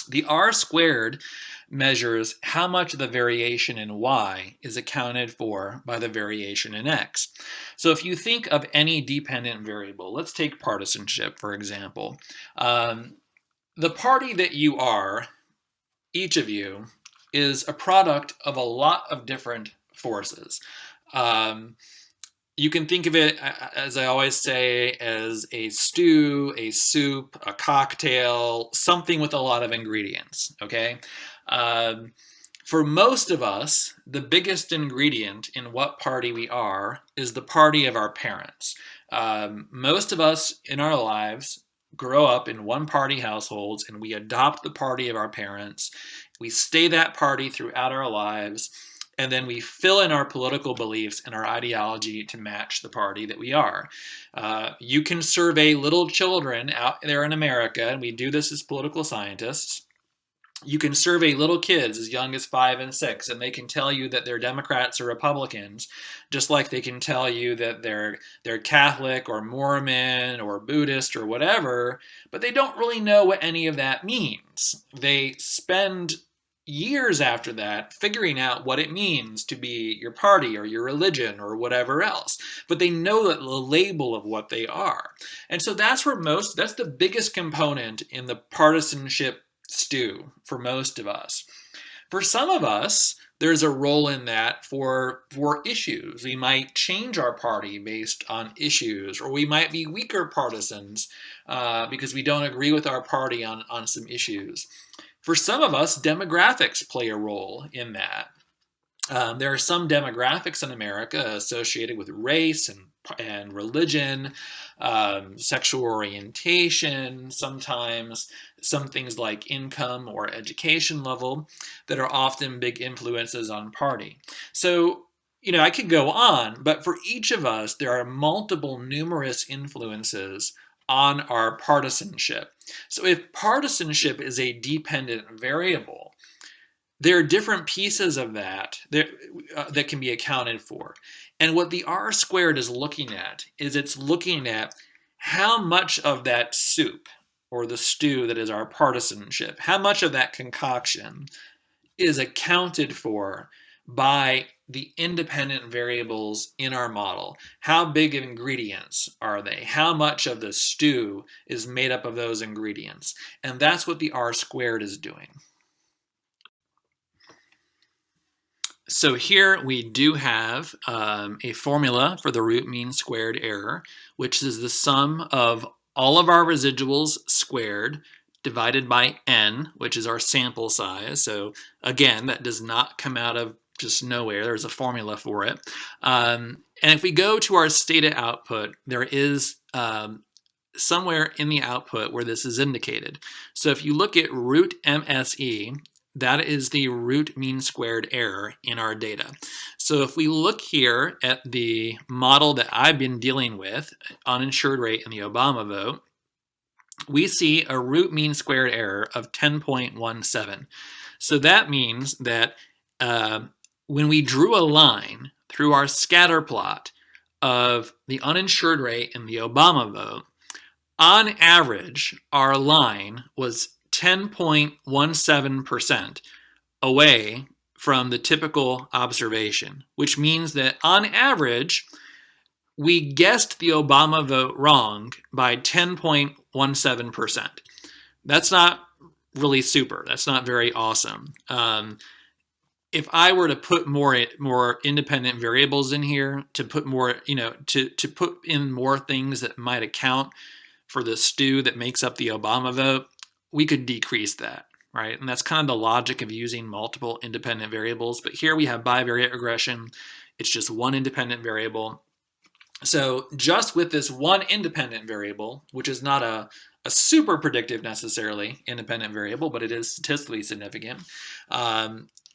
The R-squared measures how much of the variation in Y is accounted for by the variation in X. So if you think of any dependent variable, let's take partisanship, for example. The party that you are, each of you, is a product of a lot of different forces. You can think of it, as I always say, as a stew, a soup, a cocktail, something with a lot of ingredients, okay? For most of us, the biggest ingredient in what party we are is the party of our parents. Most of us in our lives grow up in one-party households, and we adopt the party of our parents. We stay that party throughout our lives, and then we fill in our political beliefs and our ideology to match the party that we are. You can survey little children out there in America, and we do this as political scientists. You can survey little kids as young as 5 and 6, and they can tell you that they're Democrats or Republicans, just like they can tell you that they're Catholic or Mormon or Buddhist or whatever, but they don't really know what any of that means. They spend years after that figuring out what it means to be your party or your religion or whatever else, but they know that the label of what they are. And so that's the biggest component in the partisanship stew for most of us. For some of us, there's a role in that for issues. We might change our party based on issues, or we might be weaker partisans because we don't agree with our party on some issues. For some of us, demographics play a role in that. There are some demographics in America associated with race and religion, sexual orientation, sometimes some things like income or education level that are often big influences on party. So, I could go on, but for each of us, there are multiple numerous influences on our partisanship. So if partisanship is a dependent variable, there are different pieces of that that can be accounted for. And what the R squared is looking at is it's looking at how much of that soup or the stew that is our partisanship, how much of that concoction is accounted for by the independent variables in our model. How big of ingredients are they? How much of the stew is made up of those ingredients? And that's what the R squared is doing. So here we do have a formula for the root mean squared error, which is the sum of all of our residuals squared divided by n, which is our sample size. So again, that does not come out of just nowhere. There's a formula for it. And if we go to our stated output, there is somewhere in the output where this is indicated. So if you look at root MSE, that is the root mean squared error in our data. So if we look here at the model that I've been dealing with, uninsured rate and the Obama vote, we see a root mean squared error of 10.17. So that means that when we drew a line through our scatter plot of the uninsured rate and the Obama vote, on average, our line was 10.17% away from the typical observation, which means that on average, we guessed the Obama vote wrong by 10.17%. That's not really super. That's not very awesome. If I were to put more independent variables in here, to put more, to put in more things that might account for the stew that makes up the Obama vote, we could decrease that, right? And that's kind of the logic of using multiple independent variables. But here we have bivariate regression. It's just one independent variable. So just with this one independent variable, which is not a super predictive necessarily independent variable, but it is statistically significant.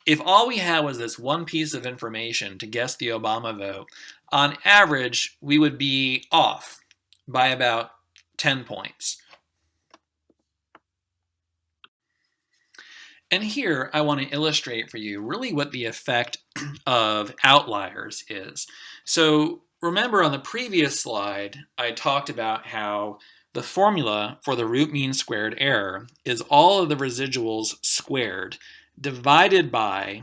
If all we had was this one piece of information to guess the Obama vote, on average, we would be off by about 10 points. And here I want to illustrate for you really what the effect of outliers is. So remember on the previous slide, I talked about how the formula for the root mean squared error is all of the residuals squared divided by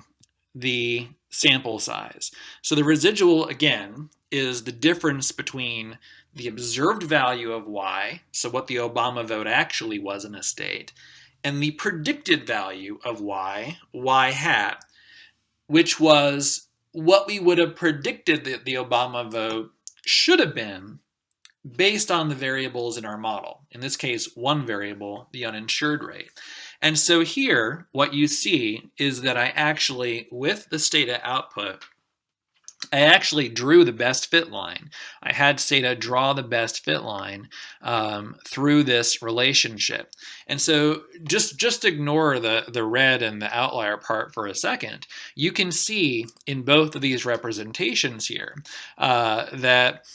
the sample size. So the residual, again, is the difference between the observed value of y, so what the Obama vote actually was in a state, and the predicted value of y hat, which was what we would have predicted that the Obama vote should have been based on the variables in our model. In this case, one variable, the uninsured rate. And so here, what you see is that I actually, with the Stata output, I actually drew the best fit line. I had Stata draw the best fit line through this relationship. And so just ignore the red and the outlier part for a second. You can see in both of these representations here that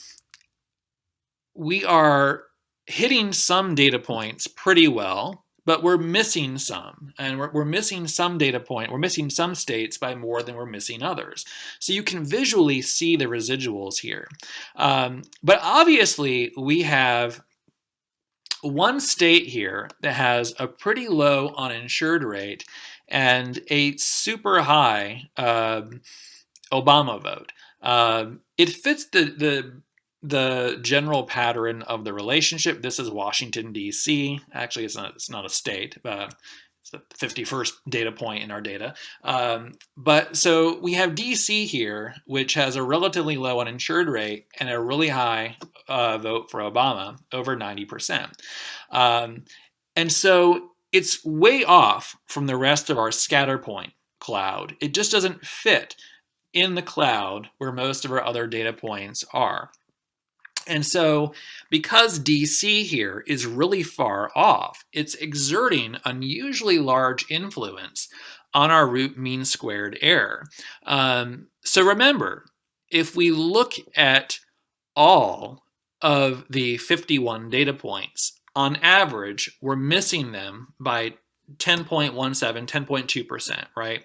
we are hitting some data points pretty well, but we're missing some, and we're missing some data point. We're missing some states by more than we're missing others. So you can visually see the residuals here. But obviously, we have one state here that has a pretty low uninsured rate and a super high Obama vote. It fits the general pattern of the relationship. This is Washington, D.C. Actually, it's not a state. It's the 51st data point in our data. But so we have D.C. here, which has a relatively low uninsured rate and a really high vote for Obama, over 90%. And so it's way off from the rest of our scatter point cloud. It just doesn't fit in the cloud where most of our other data points are. And so because DC here is really far off, it's exerting unusually large influence on our root mean squared error. So remember, if we look at all of the 51 data points, on average, we're missing them by 10.17, 10.2%, right?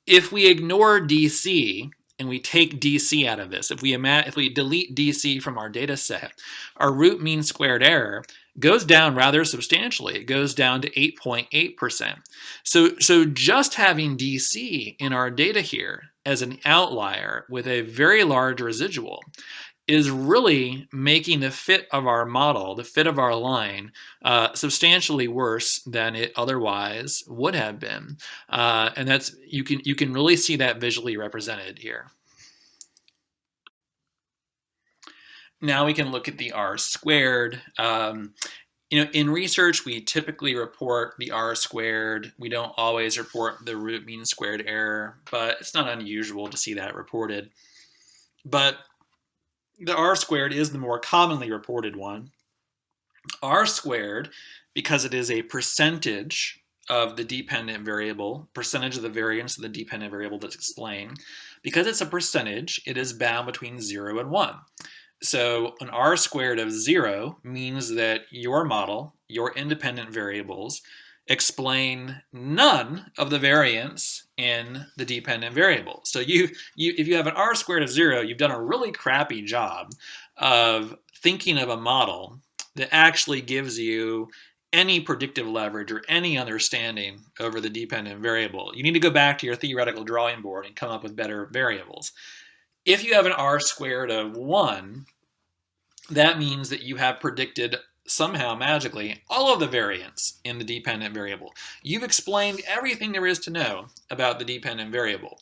If we ignore DC and we take DC out of this, if we delete DC from our data set, our root mean squared error goes down rather substantially. It goes down to 8.8%. So just having DC in our data here as an outlier with a very large residual is really making the fit of our model, the fit of our line, substantially worse than it otherwise would have been. And that's you can really see that visually represented here. Now we can look at the R squared. In research, we typically report the R squared. We don't always report the root mean squared error, but it's not unusual to see that reported. But the R squared is the more commonly reported one. R squared, because it is a percentage of the dependent variable, percentage of the variance of the dependent variable that's explained, because it's a percentage, it is bound between 0 and 1. So an R squared of 0 means that your model, your independent variables, explain none of the variance in the dependent variable. So if you have an R squared of 0, you've done a really crappy job of thinking of a model that actually gives you any predictive leverage or any understanding over the dependent variable. You need to go back to your theoretical drawing board and come up with better variables. If you have an R squared of 1, that means that you have predicted somehow magically all of the variance in the dependent variable. You've explained everything there is to know about the dependent variable.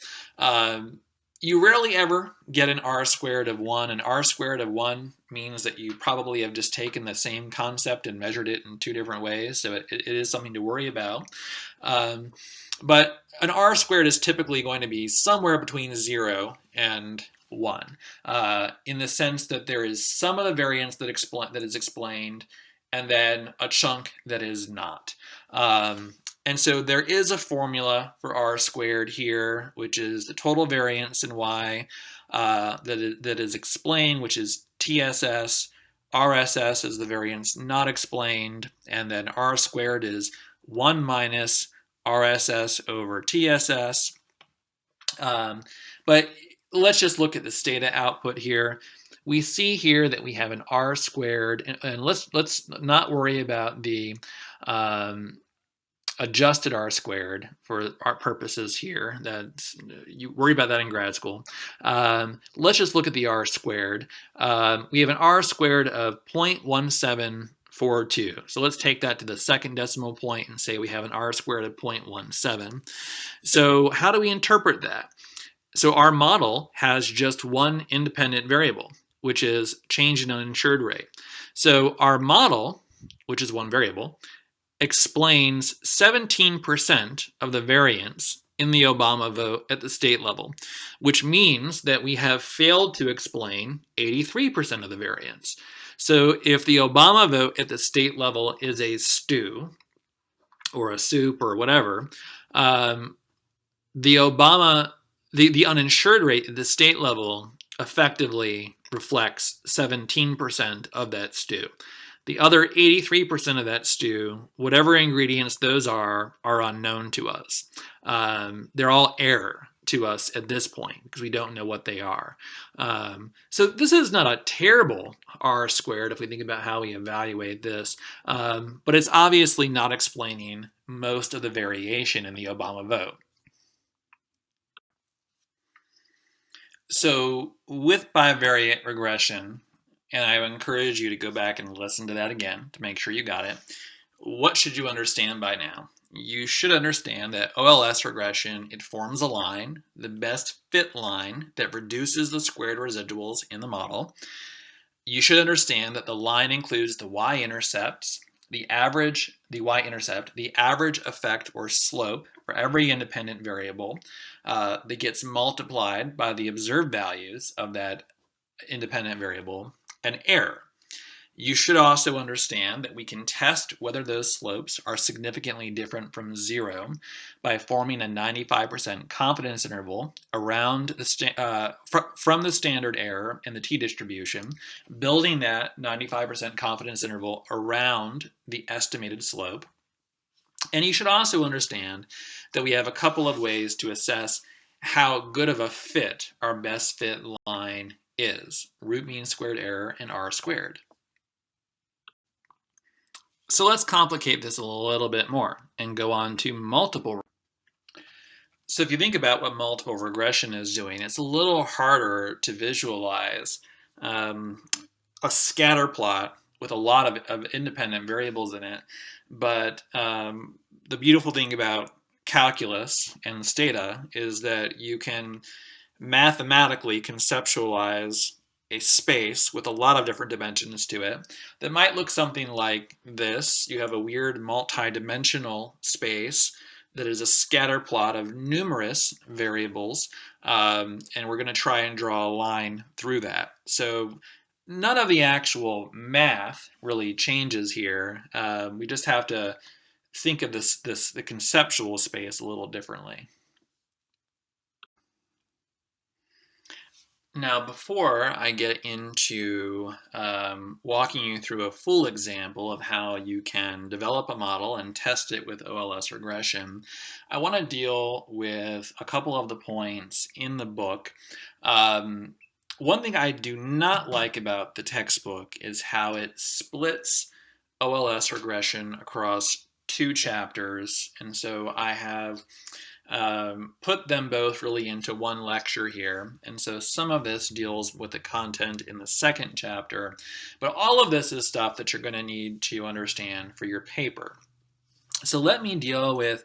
You rarely ever get an R squared of 1. An R squared of 1 means that you probably have just taken the same concept and measured it in 2 different ways, so it is something to worry about. But an R squared is typically going to be somewhere between 0 and 1, in the sense that there is some of the variance that is explained, and then a chunk that is not. And so there is a formula for R squared here, which is the total variance in Y that is explained, which is TSS. RSS is the variance not explained, and then R squared is 1 minus RSS over TSS. But let's just look at the Stata output here. We see here that we have an R squared, and let's not worry about the adjusted R squared for our purposes here. You worry about that in grad school. Let's just look at the R squared. We have an R squared of 0.1742. So let's take that to the second decimal point and say we have an R squared of 0.17. So how do we interpret that? So our model has just one independent variable, which is change in uninsured rate. So our model, which is one variable, explains 17% of the variance in the Obama vote at the state level, which means that we have failed to explain 83% of the variance. So if the Obama vote at the state level is a stew or a soup or whatever, the uninsured rate at the state level effectively reflects 17% of that stew. The other 83% of that stew, whatever ingredients those are unknown to us. They're all error to us at this point because we don't know what they are. So this is not a terrible R squared if we think about how we evaluate this, but it's obviously not explaining most of the variation in the Obama vote. So with bivariate regression, and I encourage you to go back and listen to that again to make sure you got it, what should you understand by now? You should understand that OLS regression, it forms a line, the best fit line that reduces the squared residuals in the model. You should understand that the line includes the y-intercepts, the y-intercept, the average effect or slope for every independent variable that gets multiplied by the observed values of that independent variable, and error. You should also understand that we can test whether those slopes are significantly different from zero by forming a 95% confidence interval around from the standard error in the t-distribution, building that 95% confidence interval around the estimated slope. And you should also understand that we have a couple of ways to assess how good of a fit our best fit line is: root mean squared error and R squared. So let's complicate this a little bit more and go on to multiple. So if you think about what multiple regression is doing, it's a little harder to visualize a scatter plot with a lot of independent variables in it. But the beautiful thing about calculus and stata is that you can mathematically conceptualize a space with a lot of different dimensions to it that might look something like this. You have a weird multi-dimensional space that is a scatter plot of numerous variables, and we're going to try and draw a line through that. So none of the actual math really changes here. We just have to think of the conceptual space a little differently. Now, before I get into walking you through a full example of how you can develop a model and test it with OLS regression, I want to deal with a couple of the points in the book. One thing I do not like about the textbook is how it splits OLS regression across two chapters, and so I have put them both really into one lecture here. And so some of this deals with the content in the second chapter, but all of this is stuff that you're going to need to understand for your paper. So let me deal with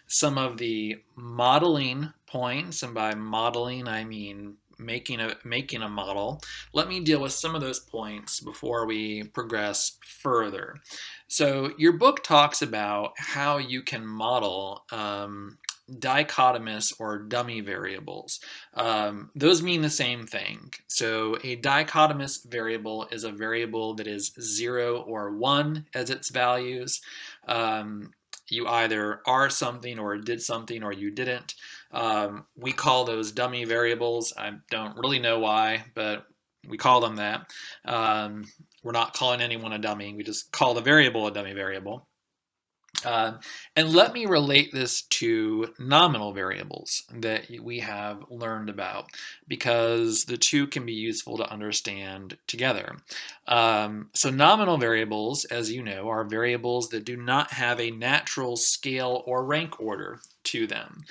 some of the modeling points, and by modeling I mean making a model. Let me deal with some of those points before we progress further. So your book talks about how you can model dichotomous or dummy variables. Those mean the same thing. So a dichotomous variable is a variable that is 0 or 1 as its values. You either are something or did something or you didn't. We call those dummy variables. I don't really know why, but we call them that. We're not calling anyone a dummy. We just call the variable a dummy variable. And let me relate this to nominal variables that we have learned about, because the two can be useful to understand together. So nominal variables, as you know, are variables that do not have a natural scale or rank order to them.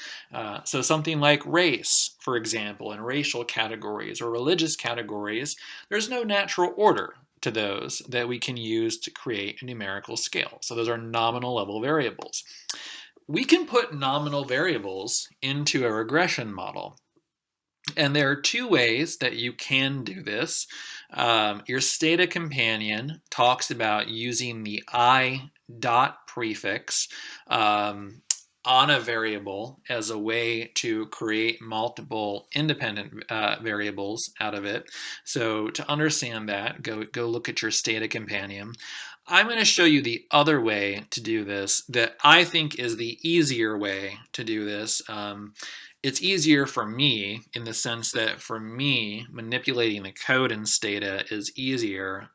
So something like race, for example, and racial categories or religious categories, there's no natural order to those that we can use to create a numerical scale. So those are nominal level variables. We can put nominal variables into a regression model. And there are two ways that you can do this. Your Stata companion talks about using the I dot prefix on a variable as a way to create multiple independent variables out of it. So to understand that, go look at your Stata companion. I'm going to show you the other way to do this that I think is the easier way to do this. It's easier for me in the sense that for me, manipulating the code in Stata is easier.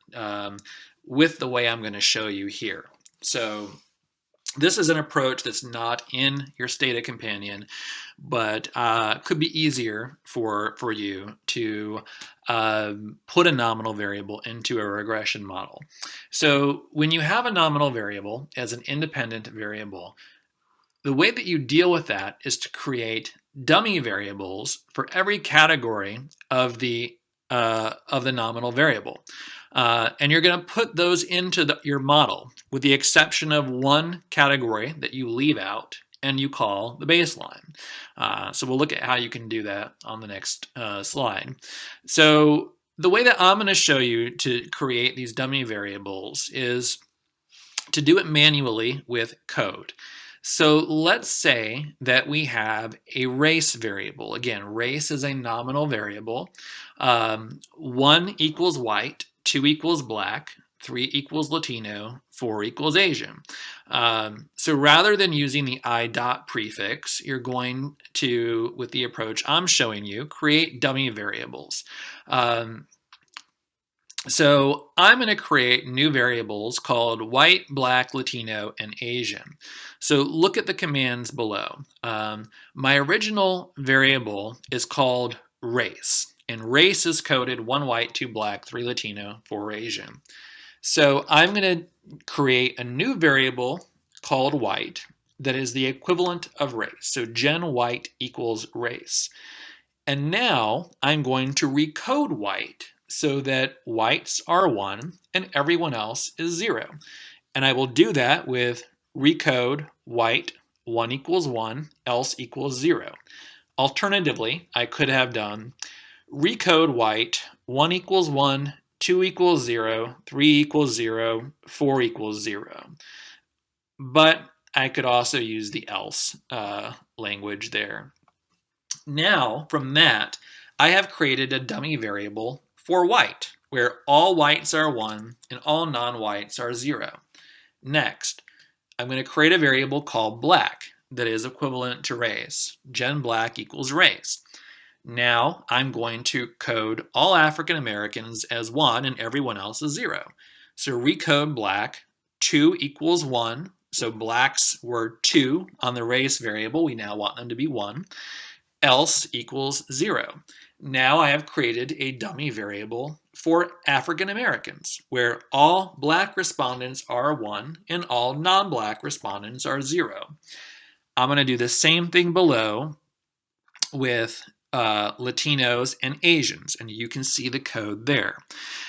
with the way I'm going to show you here. So this is an approach that's not in your Stata companion, but could be easier for you to put a nominal variable into a regression model. So when you have a nominal variable as an independent variable, the way that you deal with that is to create dummy variables for every category of the nominal variable. And you're going to put those into your model with the exception of one category that you leave out and you call the baseline. So we'll look at how you can do that on the next slide. So the way that I'm going to show you to create these dummy variables is to do it manually with code. So let's say that we have a race variable. Again, race is a nominal variable. 1 equals white, 2 equals black, 3 equals Latino, 4 equals Asian. So rather than using the I dot prefix, you're going to, with the approach I'm showing you, create dummy variables. So I'm going to create new variables called white, black, Latino, and Asian. So look at the commands below. My original variable is called race, and race is coded 1 white, 2 black, 3 Latino, 4 Asian. So I'm going to create a new variable called white that is the equivalent of race. So gen white equals race. And now I'm going to recode white so that whites are 1 and everyone else is 0. And I will do that with recode white 1 equals 1, else equals 0. Alternatively, I could have done recode white 1 equals 1, 2 equals 0, 3 equals 0, 4 equals 0. But I could also use the else language there. Now, from that, I have created a dummy variable for white, where all whites are 1 and all non-whites are 0. Next, I'm going to create a variable called black that is equivalent to race. Gen black equals race. Now I'm going to code all African Americans as 1 and everyone else is 0. So recode black, 2 equals 1. So blacks were 2 on the race variable. We now want them to be 1. Else equals 0. Now I have created a dummy variable for African Americans, where all black respondents are 1 and all non-black respondents are 0. I'm going to do the same thing below with Latinos and Asians, and you can see the code there.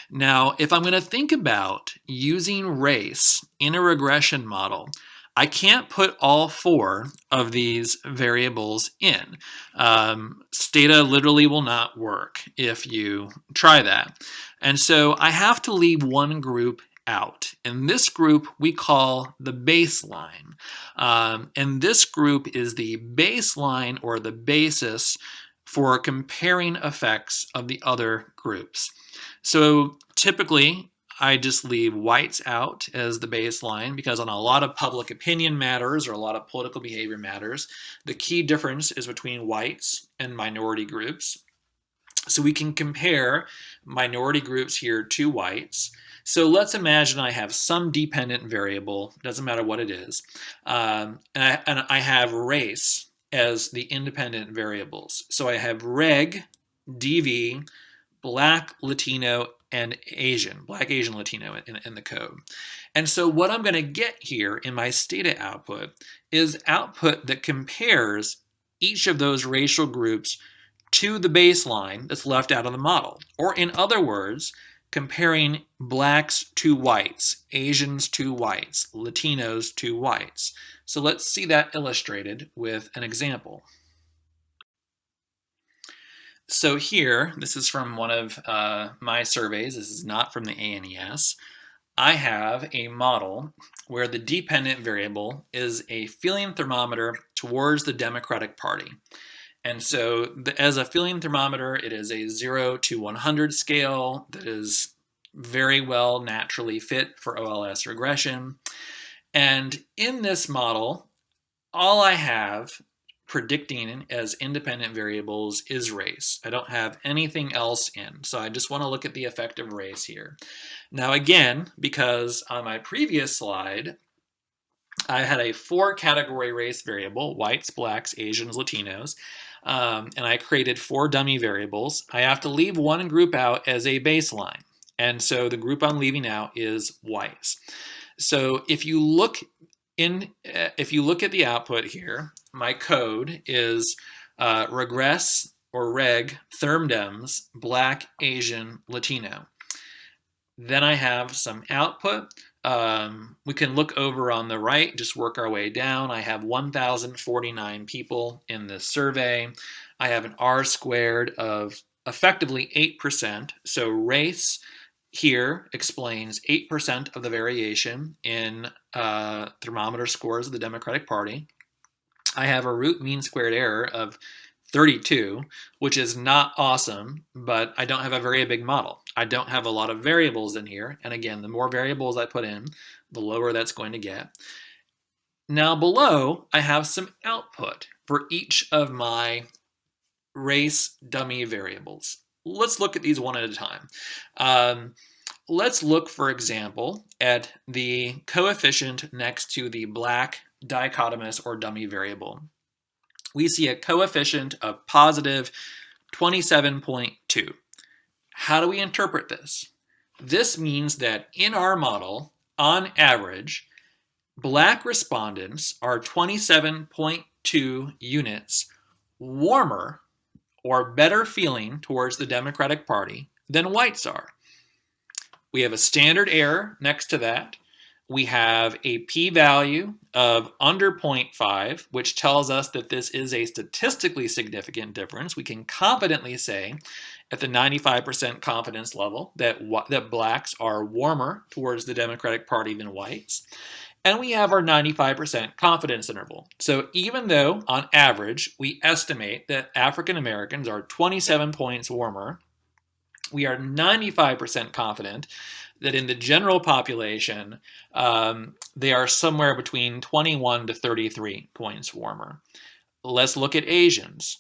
Now, if I'm going to think about using race in a regression model, I can't put all 4 of these variables in. Stata literally will not work if you try that. And so I have to leave one group out. And this group we call the baseline. And this group is the baseline or the basis for comparing effects of the other groups. So typically, I just leave whites out as the baseline because on a lot of public opinion matters or a lot of political behavior matters, the key difference is between whites and minority groups. So we can compare minority groups here to whites. So let's imagine I have some dependent variable, doesn't matter what it is, and I have race as the independent variables. So I have reg, dv, black, Latino, and Asian, black, Asian, Latino in the code. And so what I'm going to get here in my Stata output is output that compares each of those racial groups to the baseline that's left out of the model. Or in other words, comparing blacks to whites, Asians to whites, Latinos to whites. So let's see that illustrated with an example. So here, this is from one of my surveys. This is not from the ANES. I have a model where the dependent variable is a feeling thermometer towards the Democratic Party. And so as a feeling thermometer, it is a 0 to 100 scale that is very well naturally fit for OLS regression. And in this model, all I have predicting as independent variables is race. I don't have anything else in, so I just want to look at the effect of race here. Now again, because on my previous slide, I had a 4-category race variable, whites, blacks, Asians, Latinos, and I created 4 dummy variables. I have to leave one group out as a baseline, and so the group I'm leaving out is whites. So if you look at the output here, my code is regress or reg thermdems black, Asian, Latino. Then I have some output. We can look over on the right, just work our way down. I have 1,049 people in this survey. I have an R squared of effectively 8%. So race here explains 8% of the variation in thermometer scores of the Democratic Party. I have a root mean squared error of 32, which is not awesome, but I don't have a very big model. I don't have a lot of variables in here. And again, the more variables I put in, the lower that's going to get. Now below, I have some output for each of my race dummy variables. Let's look at these one at a time. Let's look, for example, at the coefficient next to the black dichotomous or dummy variable. We see a coefficient of positive 27.2. How do we interpret this? This means that in our model, on average, black respondents are 27.2 units warmer or better feeling towards the Democratic Party than whites are. We have a standard error next to that. We have a p-value of under 0.5, which tells us that this is a statistically significant difference. We can confidently say at the 95% confidence level that blacks are warmer towards the Democratic Party than whites. And we have our 95% confidence interval. So even though on average we estimate that African Americans are 27 points warmer, we are 95% confident that in the general population, they are somewhere between 21 to 33 points warmer. Let's look at Asians.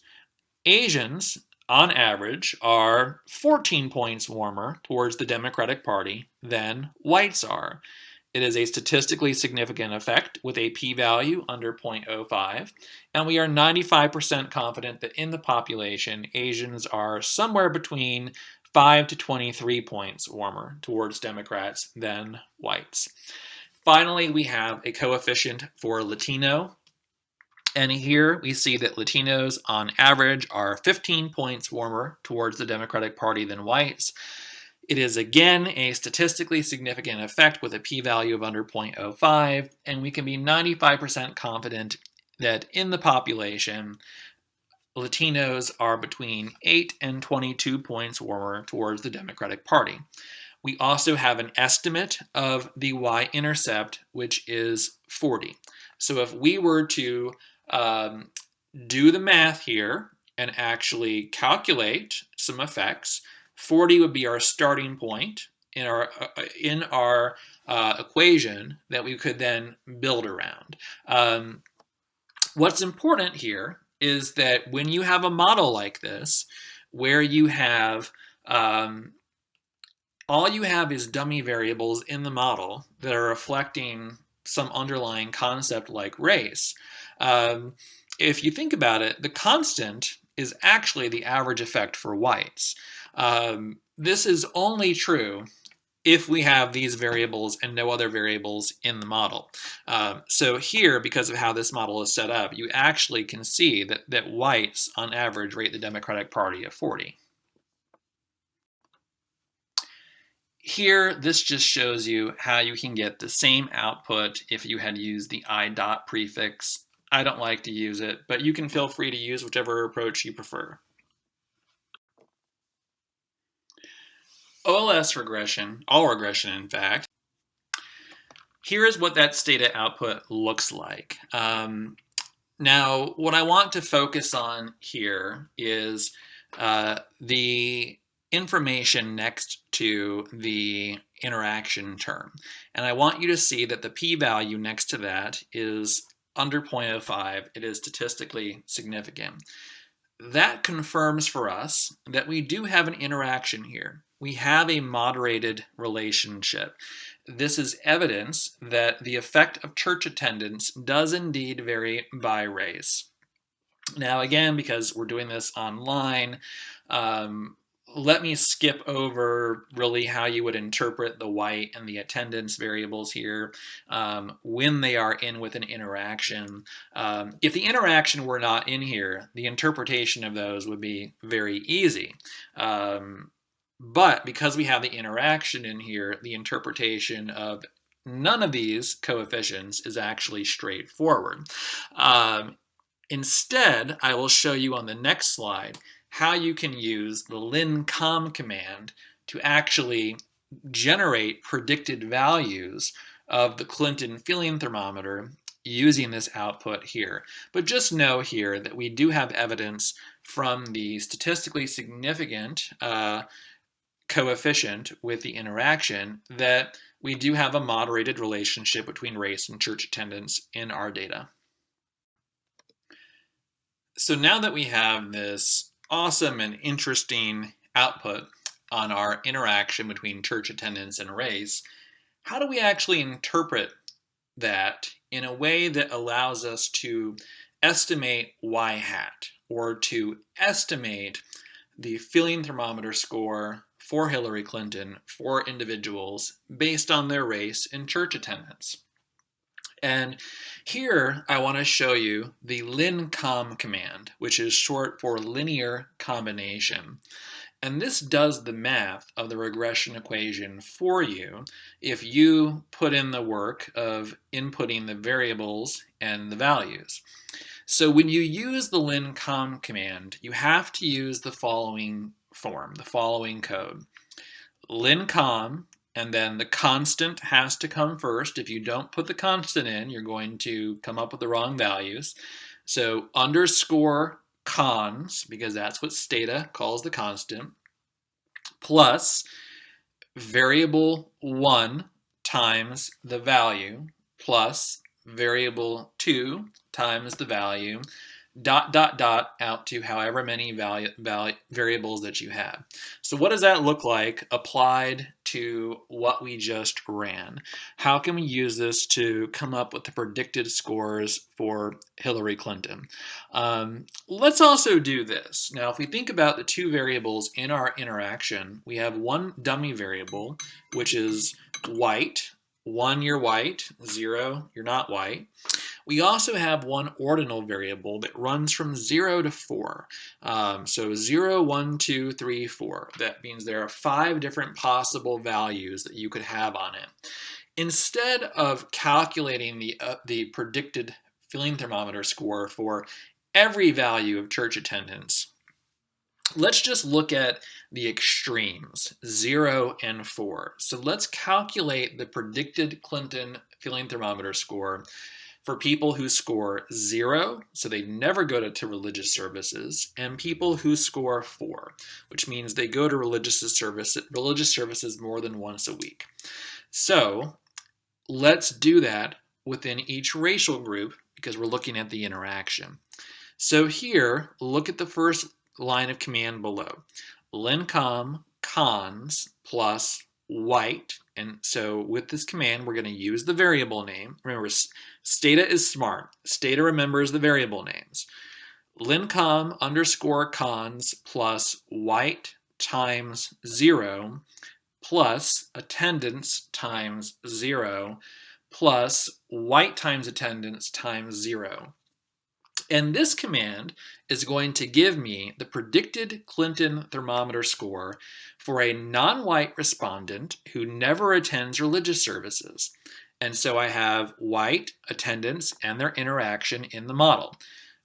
Asians, on average, are 14 points warmer towards the Democratic Party than whites are. It is a statistically significant effect with a p-value under 0.05, and we are 95% confident that in the population, Asians are somewhere between 5 to 23 points warmer towards Democrats than whites. Finally, we have a coefficient for Latino. And here we see that Latinos on average are 15 points warmer towards the Democratic Party than whites. It is again a statistically significant effect with a p-value of under 0.05, and we can be 95% confident that in the population, Latinos are between 8 and 22 points warmer towards the Democratic Party. We also have an estimate of the y-intercept, which is 40. So if we were to do the math here and actually calculate some effects, 40 would be our starting point in our equation that we could then build around. What's important here is that when you have a model like this, where you have all you have is dummy variables in the model that are reflecting some underlying concept like race. If you think about it, the constant is actually the average effect for whites. This is only true if we have these variables and no other variables in the model. So here, because of how this model is set up, you actually can see that whites, on average, rate the Democratic Party at 40. Here, this just shows you how you can get the same output if you had used the I dot prefix. I don't like to use it, but you can feel free to use whichever approach you prefer. OLS regression, all regression in fact, here is what that stata output looks like. Now, what I want to focus on here is the information next to the interaction term. And I want you to see that the p-value next to that is under 0.05, it is statistically significant. That confirms for us that we do have an interaction here. We have a moderated relationship. This is evidence that the effect of church attendance does indeed vary by race. Now, again, because we're doing this online, let me skip over really how you would interpret the white and the attendance variables here when they are in with an interaction. If the interaction were not in here, the interpretation of those would be very easy. But because we have the interaction in here, the interpretation of none of these coefficients is actually straightforward. Instead, I will show you on the next slide how you can use the lincom command to actually generate predicted values of the Clinton feeling thermometer using this output here. But just know here that we do have evidence from the statistically significant coefficient with the interaction that we do have a moderated relationship between race and church attendance in our data. So now that we have this awesome and interesting output on our interaction between church attendance and race, how do we actually interpret that in a way that allows us to estimate y hat, or to estimate the feeling thermometer score for Hillary Clinton for individuals based on their race and church attendance? And here I want to show you the lincom command, which is short for linear combination. And this does the math of the regression equation for you if you put in the work of inputting the variables and the values. So when you use the lincom command, you have to use the following form, the following code. Lincom, and then the constant has to come first. If you don't put the constant in, you're going to come up with the wrong values. So underscore cons, because that's what Stata calls the constant, plus variable 1 times the value, plus variable 2 times the value, dot, dot, dot, out to however many variables that you have. So what does that look like applied to what we just ran? How can we use this to come up with the predicted scores for Hillary Clinton? Let's also do this. Now, if we think about the two variables in our interaction, we have one dummy variable, which is white. 1, you're white. 0, you're not white. We also have one ordinal variable that runs from 0 to 4. So 0, 1, 2, 3, 4. That means there are 5 different possible values that you could have on it. Instead of calculating the predicted feeling thermometer score for every value of church attendance, let's just look at the extremes, 0 and 4. So let's calculate the predicted Clinton feeling thermometer score for people who score 0, so they never go to religious services, and people who score 4, which means they go to religious services more than once a week. So let's do that within each racial group because we're looking at the interaction. So here, look at the first line of command below. Lincom cons plus white. And so with this command, we're going to use the variable name. Remember, Stata is smart. Stata remembers the variable names. Lincom underscore cons plus white times 0 plus attendance times 0 plus white times attendance times 0. And this command is going to give me the predicted Clinton thermometer score for a non-white respondent who never attends religious services. And so I have white, attendance, and their interaction in the model.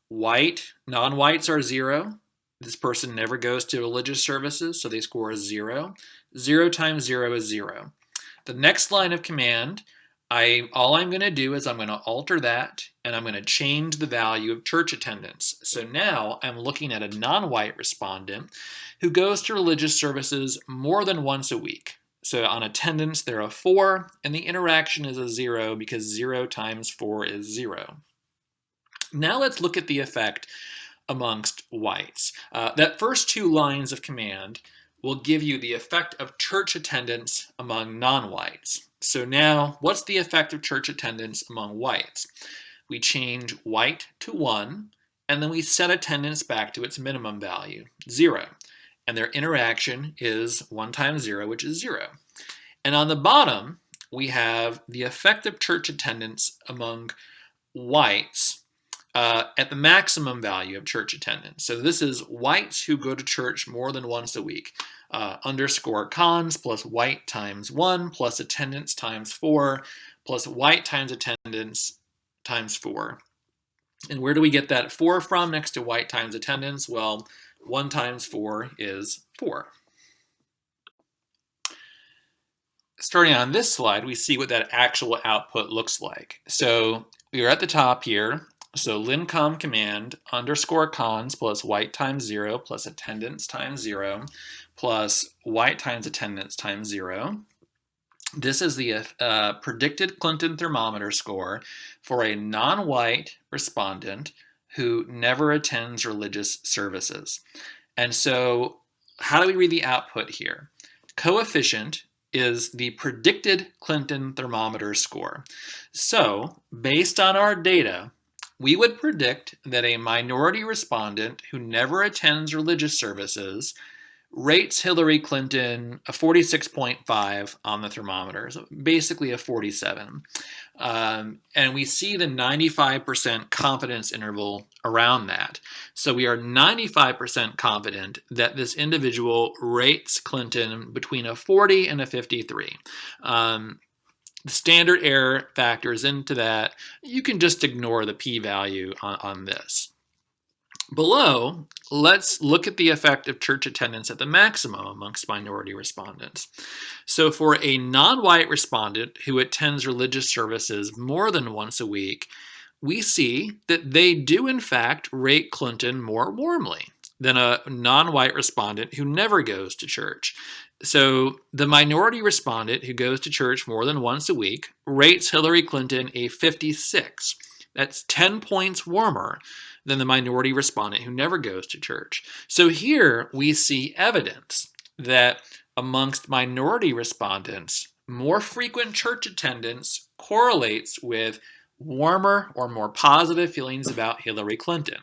White, non-whites are 0. This person never goes to religious services, so they score 0. 0 times 0 is 0. The next line of command, all I'm going to do is I'm going to alter that, and I'm going to change the value of church attendance. So now I'm looking at a non-white respondent who goes to religious services more than once a week. So on attendance, they're a 4, and the interaction is a 0 because 0 times 4 is 0. Now let's look at the effect amongst whites. That first two lines of command will give you the effect of church attendance among non-whites. So now, what's the effect of church attendance among whites? We change white to 1, and then we set attendance back to its minimum value, 0. And their interaction is 1 times 0, which is 0. And on the bottom, we have the effect of church attendance among whites at the maximum value of church attendance. So this is whites who go to church more than once a week. Underscore cons plus white times 1 plus attendance times 4 plus white times attendance times 4. And where do we get that 4 from next to white times attendance? Well, 1 times 4 is 4. Starting on this slide, we see what that actual output looks like. So we are at the top here. So lincom command underscore cons plus white times 0 plus attendance times 0 plus white times attendance times 0. This is the predicted Clinton thermometer score for a non-white respondent who never attends religious services. And so how do we read the output here? Coefficient is the predicted Clinton thermometer score. So based on our data, we would predict that a minority respondent who never attends religious services rates Hillary Clinton a 46.5 on the thermometer, so basically a 47. And we see the 95% confidence interval around that. So we are 95% confident that this individual rates Clinton between a 40 and a 53. The standard error factors into that. You can just ignore the p-value on this. Below, let's look at the effect of church attendance at the maximum amongst minority respondents. So for a non-white respondent who attends religious services more than once a week, we see that they do in fact rate Clinton more warmly than a non-white respondent who never goes to church. So the minority respondent who goes to church more than once a week rates Hillary Clinton a 56. That's 10 points warmer than the minority respondent who never goes to church. So here we see evidence that amongst minority respondents, more frequent church attendance correlates with warmer or more positive feelings about Hillary Clinton.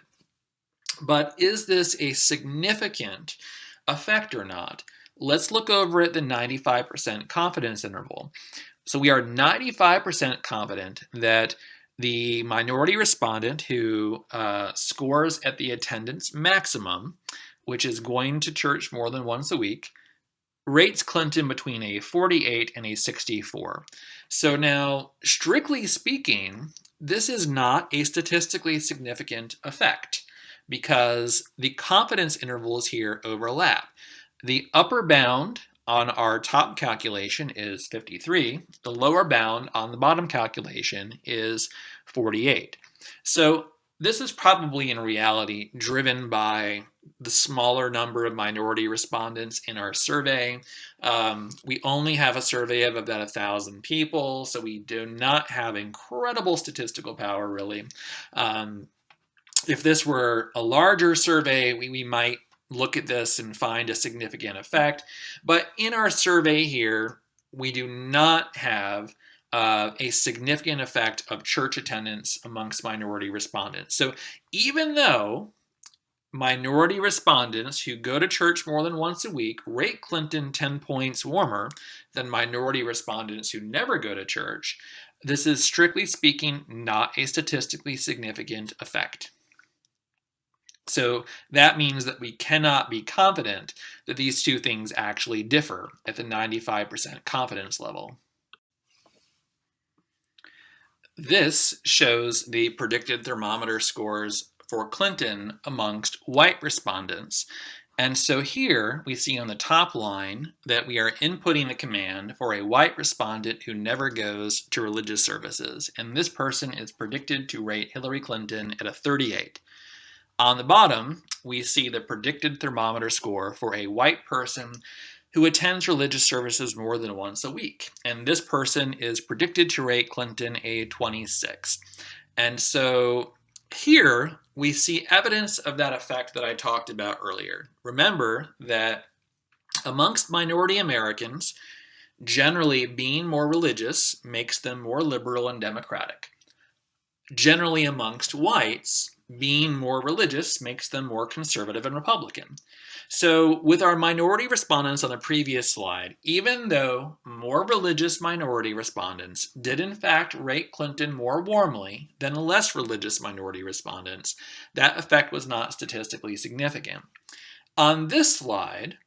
But is this a significant effect or not? Let's look over at the 95% confidence interval. So we are 95% confident that the minority respondent who scores at the attendance maximum, which is going to church more than once a week, rates Clinton between a 48 and a 64. So now, strictly speaking, this is not a statistically significant effect because the confidence intervals here overlap. The upper bound on our top calculation is 53. The lower bound on the bottom calculation is 48. So this is probably in reality driven by the smaller number of minority respondents in our survey. We only have a survey of about 1,000 people, so we do not have incredible statistical power, really. If this were a larger survey, we might look at this and find a significant effect. But in our survey here, we do not have a significant effect of church attendance amongst minority respondents. So even though minority respondents who go to church more than once a week rate Clinton 10 points warmer than minority respondents who never go to church, this is strictly speaking not a statistically significant effect. So that means that we cannot be confident that these two things actually differ at the 95% confidence level. This shows the predicted thermometer scores for Clinton amongst white respondents. And so here we see on the top line that we are inputting the command for a white respondent who never goes to religious services. And this person is predicted to rate Hillary Clinton at a 38. On the bottom, we see the predicted thermometer score for a white person who attends religious services more than once a week. And this person is predicted to rate Clinton a 26. And so Here, we see evidence of that effect that I talked about earlier. Remember that amongst minority Americans, generally being more religious makes them more liberal and democratic. Generally amongst whites, being more religious makes them more conservative and Republican. So with our minority respondents on the previous slide, even though more religious minority respondents did in fact rate Clinton more warmly than less religious minority respondents, that effect was not statistically significant. On this slide,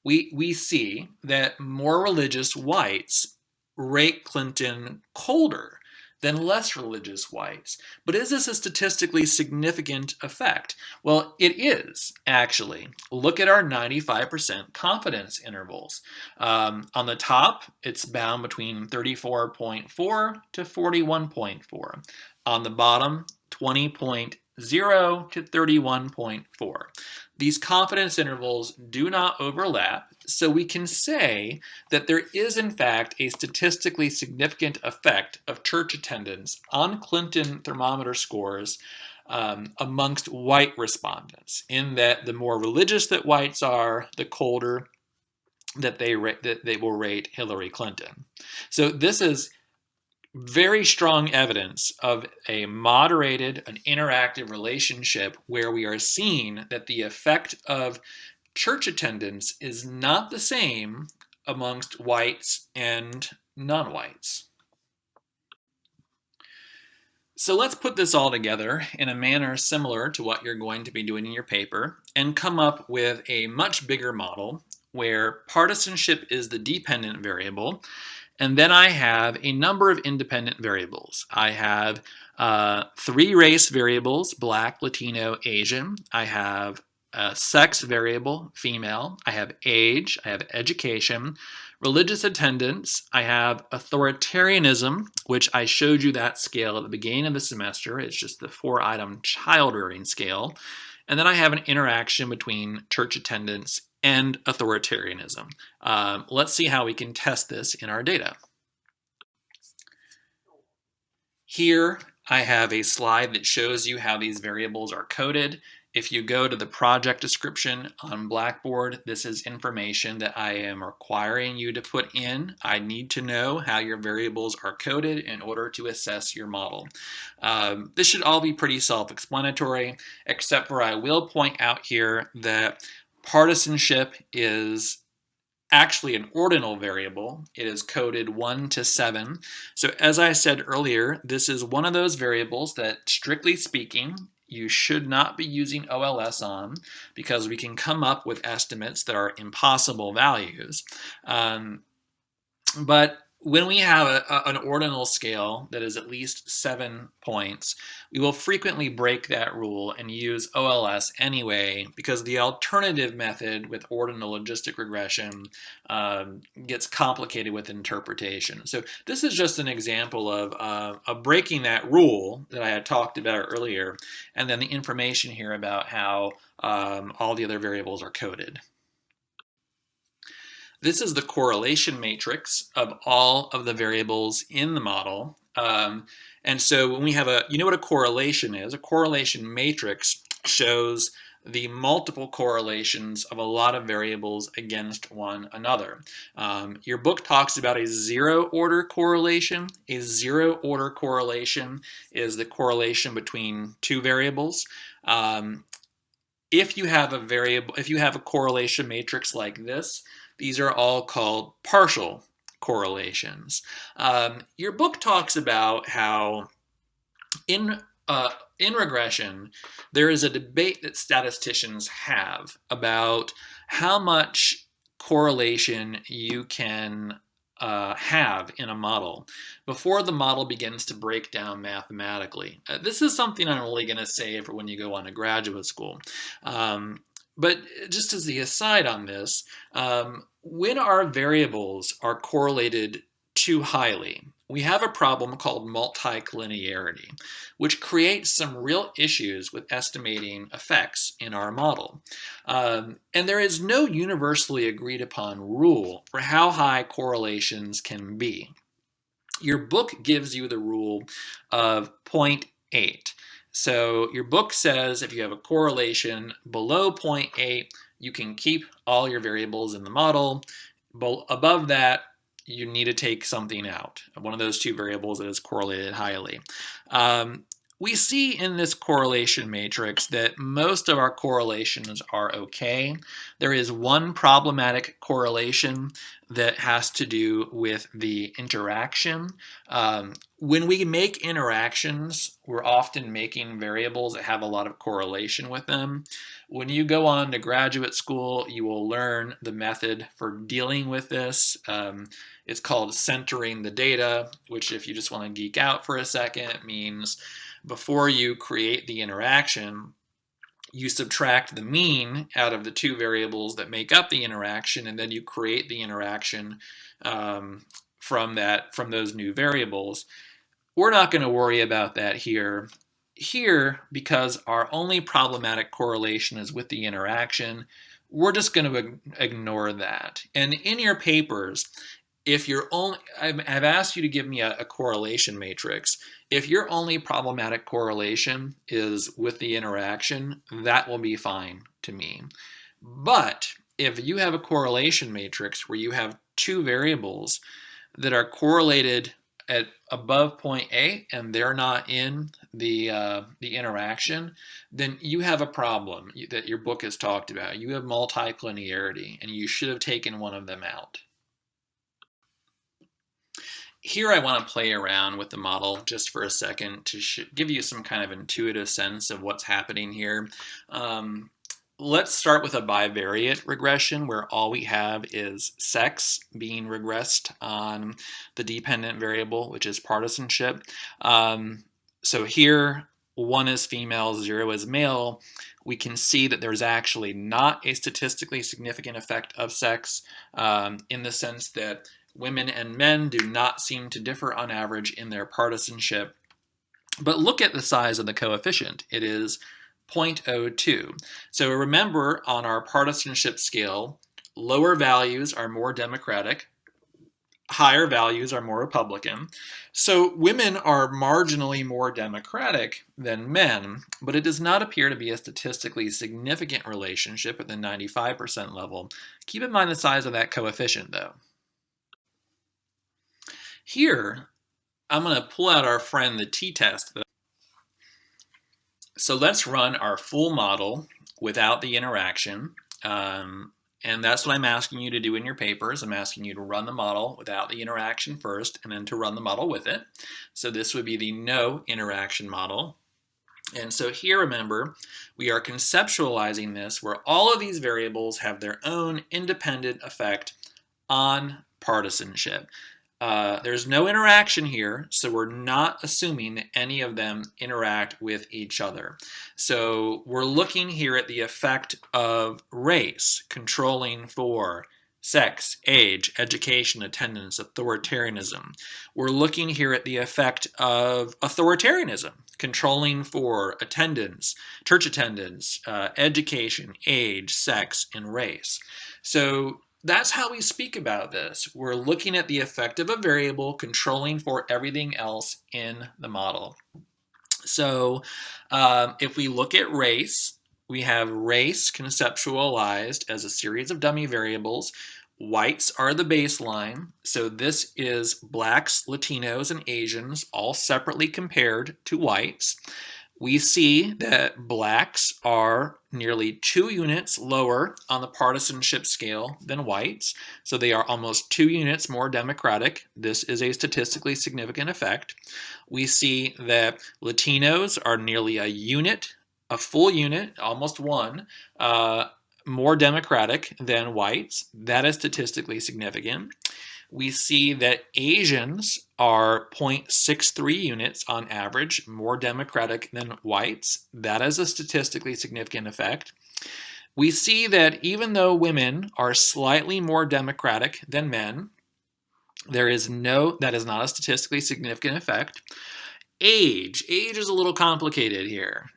we see that more religious whites rate Clinton colder than less religious whites. But is this a statistically significant effect? Well, it is, actually. Look at our 95% confidence intervals. On the top, it's bound between 34.4 to 41.4. On the bottom, 20.0 to 31.4. These confidence intervals do not overlap, so we can say that there is in fact a statistically significant effect of church attendance on Clinton thermometer scores amongst white respondents, in that the more religious that whites are, the colder that they will rate Hillary Clinton. So this is very strong evidence of a moderated, an interactive relationship where we are seeing that the effect of church attendance is not the same amongst whites and non-whites. So let's put this all together in a manner similar to what you're going to be doing in your paper and come up with a much bigger model where partisanship is the dependent variable. And then I have a number of independent variables. I have 3 race variables, Black, Latino, Asian. I have a sex variable, female. I have age. I have education. Religious attendance. I have authoritarianism, which I showed you that scale at the beginning of the semester. It's just the 4-item child rearing scale. And then I have an interaction between church attendance and authoritarianism. Let's see how we can test this in our data. Here I have a slide that shows you how these variables are coded. If you go to the project description on Blackboard, this is information that I am requiring you to put in. I need to know how your variables are coded in order to assess your model. This should all be pretty self-explanatory, except for I will point out here that partisanship is actually an ordinal variable. It is coded 1 to 7. So as I said earlier, this is one of those variables that, strictly speaking, you should not be using OLS on, because we can come up with estimates that are impossible values. But when we have an ordinal scale that is at least 7 points, we will frequently break that rule and use OLS anyway, because the alternative method with ordinal logistic regression gets complicated with interpretation. So this is just an example of breaking that rule that I had talked about earlier, and then the information here about how all the other variables are coded. This is the correlation matrix of all of the variables in the model. And so when we have you know what a correlation is? A correlation matrix shows the multiple correlations of a lot of variables against one another. Your book talks about a 0-order correlation. A 0-order correlation is the correlation between 2 variables. If you have a correlation matrix like this, these are all called partial correlations. Your book talks about how in regression, there is a debate that statisticians have about how much correlation you can have in a model before the model begins to break down mathematically. This is something I'm only going to say for when you go on to graduate school. But just as the aside on this, when our variables are correlated too highly, we have a problem called multicollinearity, which creates some real issues with estimating effects in our model. And there is no universally agreed upon rule for how high correlations can be. Your book gives you the rule of 0.8. So your book says if you have a correlation below 0.8, you can keep all your variables in the model. But above that, you need to take something out, one of those two variables that is correlated highly. We see in this correlation matrix that most of our correlations are okay. There is one problematic correlation that has to do with the interaction. When we make interactions, we're often making variables that have a lot of correlation with them. When you go on to graduate school, you will learn the method for dealing with this. It's called centering the data, which, if you just want to geek out for a second, means before you create the interaction, you subtract the mean out of the two variables that make up the interaction, and then you create the interaction from those new variables. We're not going to worry about that here. Here, because our only problematic correlation is with the interaction, we're just going to ignore that. And in your papers, if you're only, I've asked you to give me a correlation matrix. If your only problematic correlation is with the interaction, that will be fine to me. But if you have a correlation matrix where you have two variables that are correlated at above 0.8 and they're not in the interaction, then you have a problem that your book has talked about. You have multicollinearity, and you should have taken one of them out. Here I want to play around with the model just for a second to give you some kind of intuitive sense of what's happening here. Let's start with a bivariate regression where all we have is sex being regressed on the dependent variable, which is partisanship. So here, 1 is female, 0 is male. We can see that there's actually not a statistically significant effect of sex in the sense that women and men do not seem to differ on average in their partisanship. But look at the size of the coefficient. It is 0.02. So remember, on our partisanship scale, lower values are more Democratic, higher values are more Republican. So women are marginally more Democratic than men, but it does not appear to be a statistically significant relationship at the 95% level. Keep in mind the size of that coefficient, though. Here, I'm going to pull out our friend, the t-test. So let's run our full model without the interaction. And that's what I'm asking you to do in your papers. I'm asking you to run the model without the interaction first, and then to run the model with it. So this would be the no interaction model. And so here, remember, we are conceptualizing this where all of these variables have their own independent effect on partisanship. There's no interaction here, so we're not assuming that any of them interact with each other. So we're looking here at the effect of race, controlling for sex, age, education, attendance, authoritarianism. We're looking here at the effect of authoritarianism, controlling for attendance, church attendance, education, age, sex, and race. So that's how we speak about this. We're looking at the effect of a variable controlling for everything else in the model. So if we look at race, we have race conceptualized as a series of dummy variables. Whites are the baseline. So this is blacks, Latinos, and Asians all separately compared to whites. We see that blacks are nearly 2 units lower on the partisanship scale than whites, so they are almost 2 units more Democratic. This is a statistically significant effect. We see that Latinos are nearly a full unit, almost 1, more Democratic than whites. That is statistically significant. We see that Asians are 0.63 units on average more Democratic than whites. That is a statistically significant effect. We see that even though women are slightly more Democratic than men, that is not a statistically significant effect. Age is a little complicated here.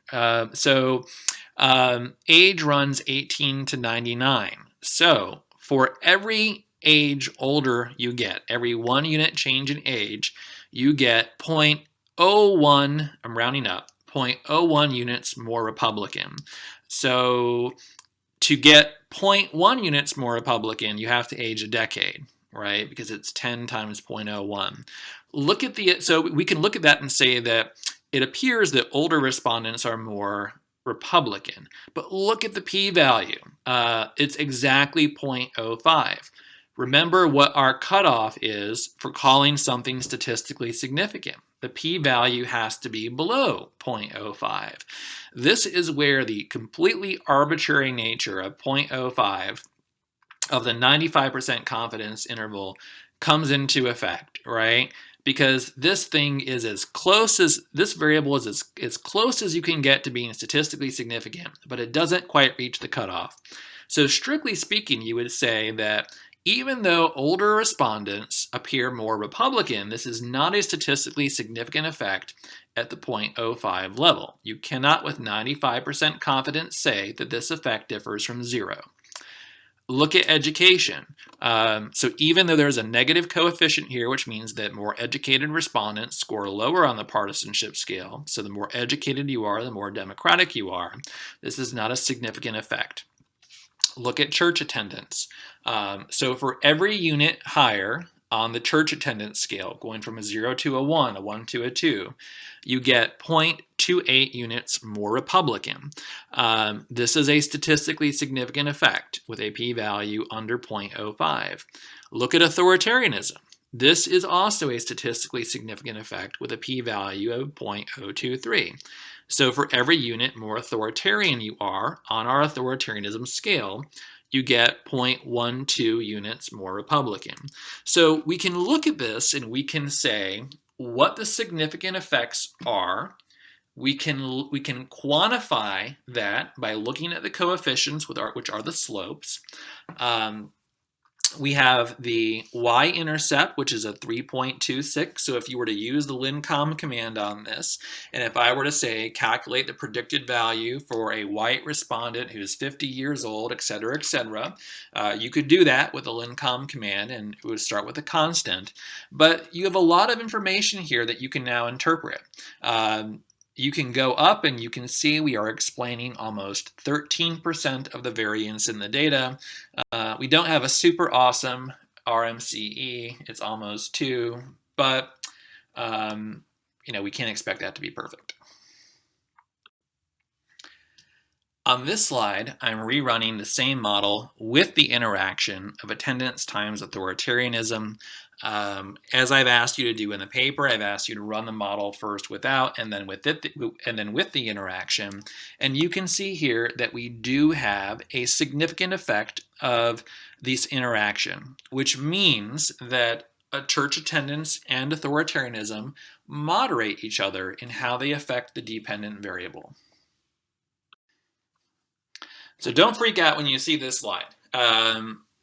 Age runs 18 to 99. So for every age older you get, every 1 unit change in age, you get 0.01, I'm rounding up, 0.01 units more Republican. So to get 0.1 units more Republican, you have to age a decade, right? Because it's 10 times 0.01. So we can look at that and say that it appears that older respondents are more Republican. But look at the p-value. It's exactly 0.05. Remember what our cutoff is for calling something statistically significant. The p-value has to be below 0.05. This is where the completely arbitrary nature of 0.05 of the 95% confidence interval comes into effect, right? Because this thing is this variable is as close as you can get to being statistically significant, but it doesn't quite reach the cutoff. So strictly speaking, you would say that even though older respondents appear more Republican, this is not a statistically significant effect at the 0.05 level. You cannot with 95% confidence say that this effect differs from zero. Look at education. So even though there's a negative coefficient here, which means that more educated respondents score lower on the partisanship scale, so the more educated you are, the more democratic you are, this is not a significant effect. Look at church attendance. So for every unit higher on the church attendance scale, going from a 0 to a 1, a 1 to a 2, you get 0.28 units more Republican. This is a statistically significant effect with a p-value under 0.05. Look at authoritarianism. This is also a statistically significant effect with a p-value of 0.023. So for every unit more authoritarian you are on our authoritarianism scale, you get 0.12 units more Republican. So we can look at this and we can say what the significant effects are. We can quantify that by looking at the coefficients, which are the slopes. We have the y-intercept, which is a 3.26. So if you were to use the lincom command on this, and if I were to say calculate the predicted value for a white respondent who's 50 years old, et cetera, you could do that with the lincom command, and it would start with a constant. But you have a lot of information here that you can now interpret. You can go up and you can see we are explaining almost 13% of the variance in the data. We don't have a super awesome RMCE. It's almost 2, but we can't expect that to be perfect. On this slide, I'm rerunning the same model with the interaction of attendance times authoritarianism. As I've asked you to do in the paper, I've asked you to run the model first without and then with the interaction. And you can see here that we do have a significant effect of this interaction, which means that a church attendance and authoritarianism moderate each other in how they affect the dependent variable. So don't freak out when you see this slide.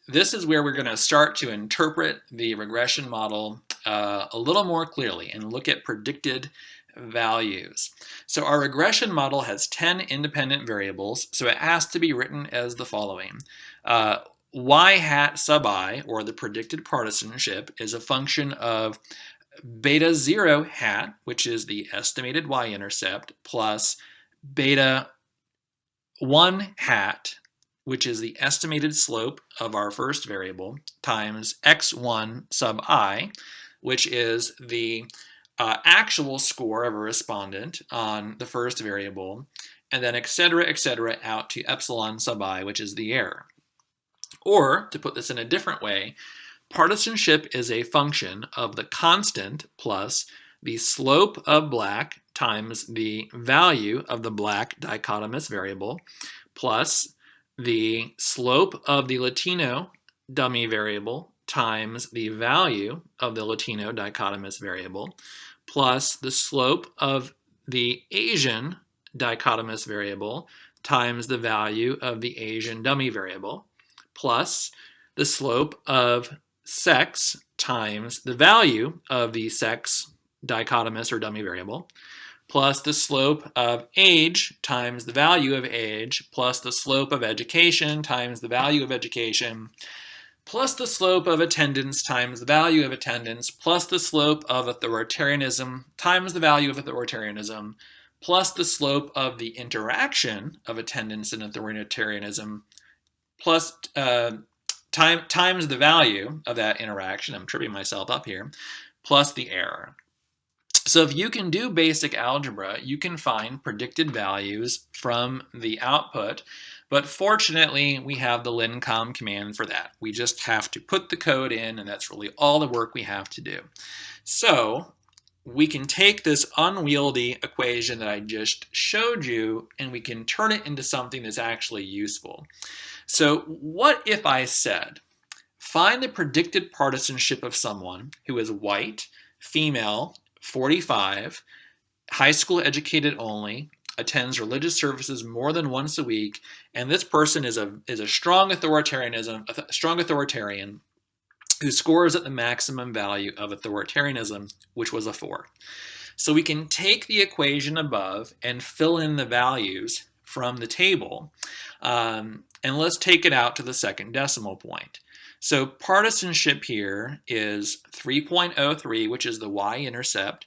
This is where we're going to start to interpret the regression model a little more clearly and look at predicted values. So our regression model has 10 independent variables, so it has to be written as the following. Y hat sub I, or the predicted partisanship, is a function of beta 0 hat, which is the estimated y-intercept, plus beta 1 hat, which is the estimated slope of our first variable, times x1 sub I, which is the actual score of a respondent on the first variable, and then et cetera, out to epsilon sub I, which is the error. Or, to put this in a different way, partisanship is a function of the constant plus the slope of black times the value of the black dichotomous variable plus the slope of the Latino dummy variable times the value of the Latino dichotomous variable plus the slope of the Asian dichotomous variable times the value of the Asian dummy variable plus the slope of sex times the value of the sex dichotomous or dummy variable, plus the slope of age times the value of age, plus the slope of education times the value of education, plus the slope of attendance times the value of attendance, plus the slope of authoritarianism times the value of authoritarianism, plus the slope of the interaction of attendance and authoritarianism plus times the value of that interaction, I'm tripping myself up here, plus the error. So if you can do basic algebra, you can find predicted values from the output, but fortunately we have the lincom command for that. We just have to put the code in, and that's really all the work we have to do. So we can take this unwieldy equation that I just showed you, and we can turn it into something that's actually useful. So what if I said, find the predicted partisanship of someone who is white, female, 45, high school educated only, attends religious services more than once a week, and this person is a strong authoritarian who scores at the maximum value of authoritarianism, which was a 4. So we can take the equation above and fill in the values from the table, and let's take it out to the second decimal point. So partisanship here is 3.03, which is the y-intercept,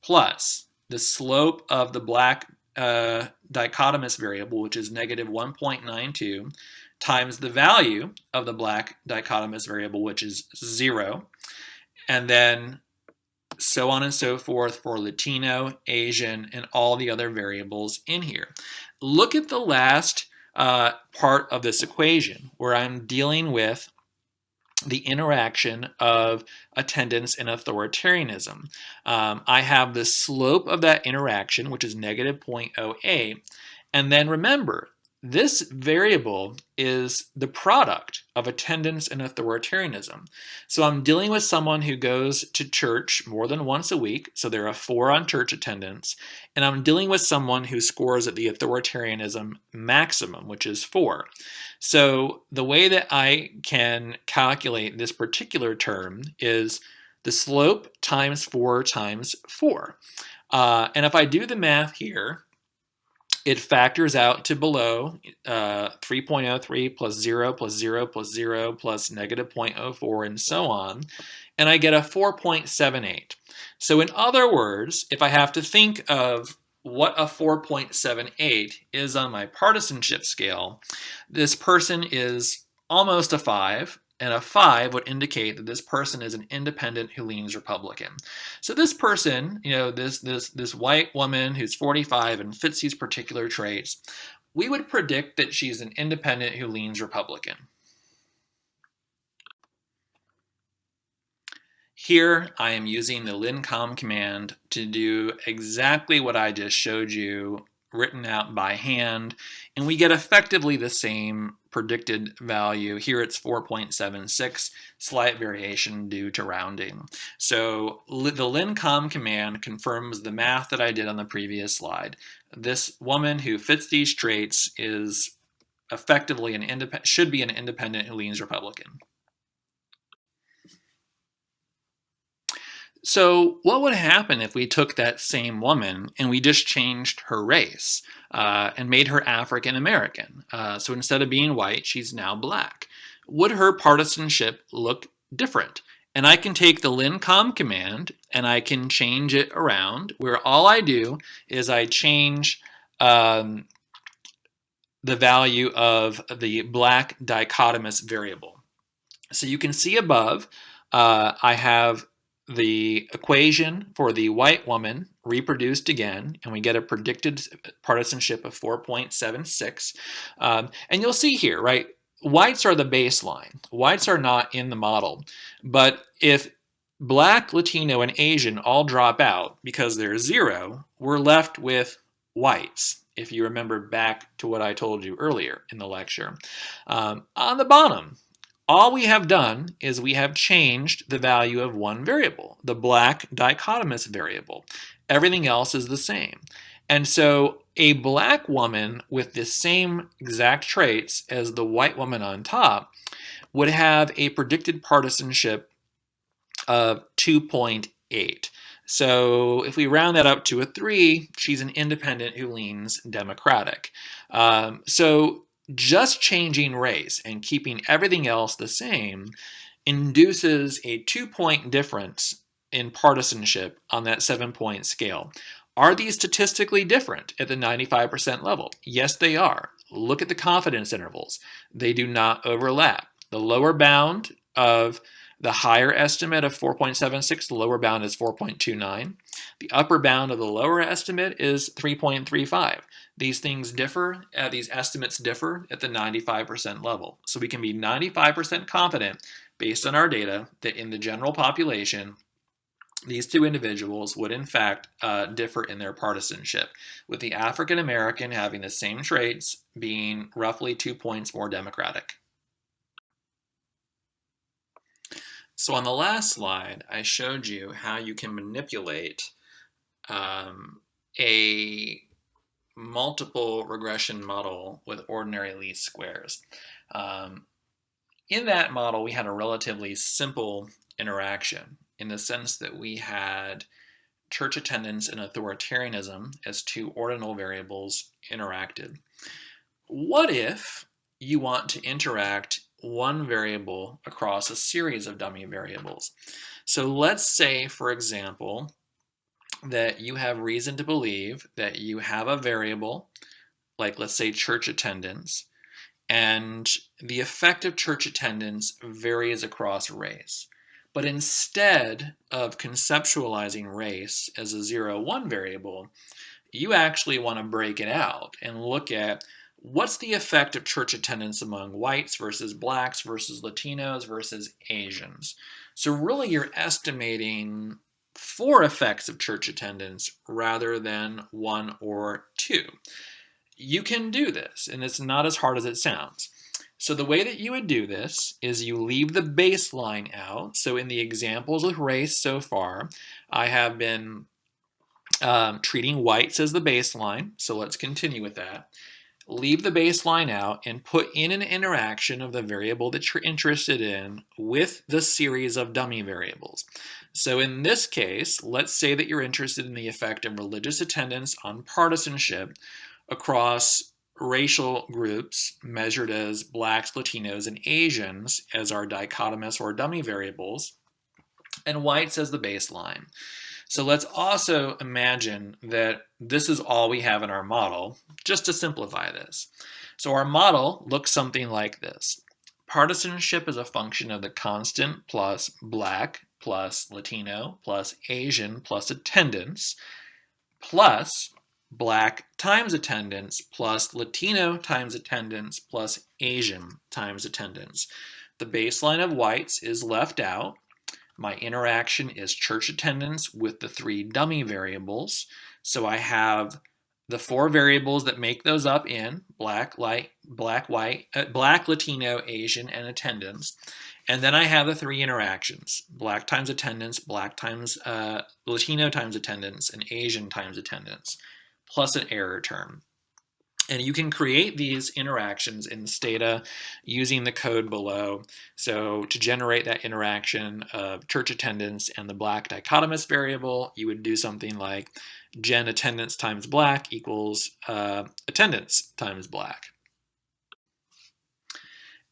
plus the slope of the black dichotomous variable, which is negative 1.92, times the value of the black dichotomous variable, which is 0, and then so on and so forth for Latino, Asian, and all the other variables in here. Look at the last part of this equation where I'm dealing with the interaction of attendance and authoritarianism. I have the slope of that interaction, which is negative 0.08, and then remember, this variable is the product of attendance and authoritarianism. So I'm dealing with someone who goes to church more than once a week, so they're a 4 on church attendance, and I'm dealing with someone who scores at the authoritarianism maximum, which is 4. So the way that I can calculate this particular term is the slope times 4 times 4. And if I do the math here, it factors out to below 3.03 plus 0 plus 0 plus 0 plus negative 0.04 and so on, and I get a 4.78. So in other words, if I have to think of what a 4.78 is on my partisanship scale, this person is almost a 5, and a 5 would indicate that this person is an independent who leans Republican. So this person, this white woman who's 45 and fits these particular traits, we would predict that she's an independent who leans Republican. Here I am using the lincom command to do exactly what I just showed you, written out by hand, and we get effectively the same predicted value. Here it's 4.76, slight variation due to rounding. So the lincom command confirms the math that I did on the previous slide. This woman who fits these traits is effectively should be an independent who leans Republican. So what would happen if we took that same woman and we just changed her race and made her African American? So instead of being white, she's now black. Would her partisanship look different? And I can take the lincom command and I can change it around, where all I do is I change the value of the black dichotomous variable. So you can see above, I have the equation for the white woman reproduced again, and we get a predicted partisanship of 4.76. And you'll see here, right, whites are the baseline. Whites are not in the model. But if black, Latino, and Asian all drop out because they're 0, we're left with whites, if you remember back to what I told you earlier in the lecture. On the bottom, all we have done is we have changed the value of one variable, the black dichotomous variable. Everything else is the same. And so a black woman with the same exact traits as the white woman on top would have a predicted partisanship of 2.8. So if we round that up to a 3, she's an independent who leans Democratic. So just changing race and keeping everything else the same induces a 2-point difference in partisanship on that 7-point scale. Are these statistically different at the 95% level? Yes, they are. Look at the confidence intervals. They do not overlap. The lower bound of the higher estimate of 4.76, the lower bound is 4.29. The upper bound of the lower estimate is 3.35. These things differ, these estimates differ at the 95% level. So we can be 95% confident based on our data that in the general population, these two individuals would in fact differ in their partisanship, with the African American having the same traits, being roughly 2 points more Democratic. So on the last slide, I showed you how you can manipulate a multiple regression model with ordinary least squares. In that model, we had a relatively simple interaction in the sense that we had church attendance and authoritarianism as two ordinal variables interacted. What if you want to interact one variable across a series of dummy variables? So let's say, for example, that you have reason to believe that you have a variable, like let's say church attendance, and the effect of church attendance varies across race. But instead of conceptualizing race as a 0-1 variable, you actually want to break it out and look at what's the effect of church attendance among whites versus blacks versus Latinos versus Asians. So really you're estimating 4 effects of church attendance rather than 1 or 2. You can do this, and it's not as hard as it sounds. So the way that you would do this is you leave the baseline out. So in the examples with race so far, I have been treating whites as the baseline. So let's continue with that. Leave the baseline out and put in an interaction of the variable that you're interested in with the series of dummy variables. So in this case, let's say that you're interested in the effect of religious attendance on partisanship across racial groups measured as blacks, Latinos, and Asians as our dichotomous or dummy variables, and whites as the baseline. So let's also imagine that this is all we have in our model, just to simplify this. So our model looks something like this. Partisanship is a function of the constant plus black plus Latino plus Asian plus attendance plus black times attendance plus Latino times attendance plus Asian times attendance. The baseline of whites is left out. My interaction is church attendance with the 3 dummy variables. So I have the 4 variables that make those up in black, Latino, Asian, and attendance. And then I have the 3 interactions: black times attendance, black times Latino times attendance, and Asian times attendance, plus an error term. And you can create these interactions in Stata using the code below. So to generate that interaction of church attendance and the black dichotomous variable, you would do something like gen attendance times black equals attendance times black.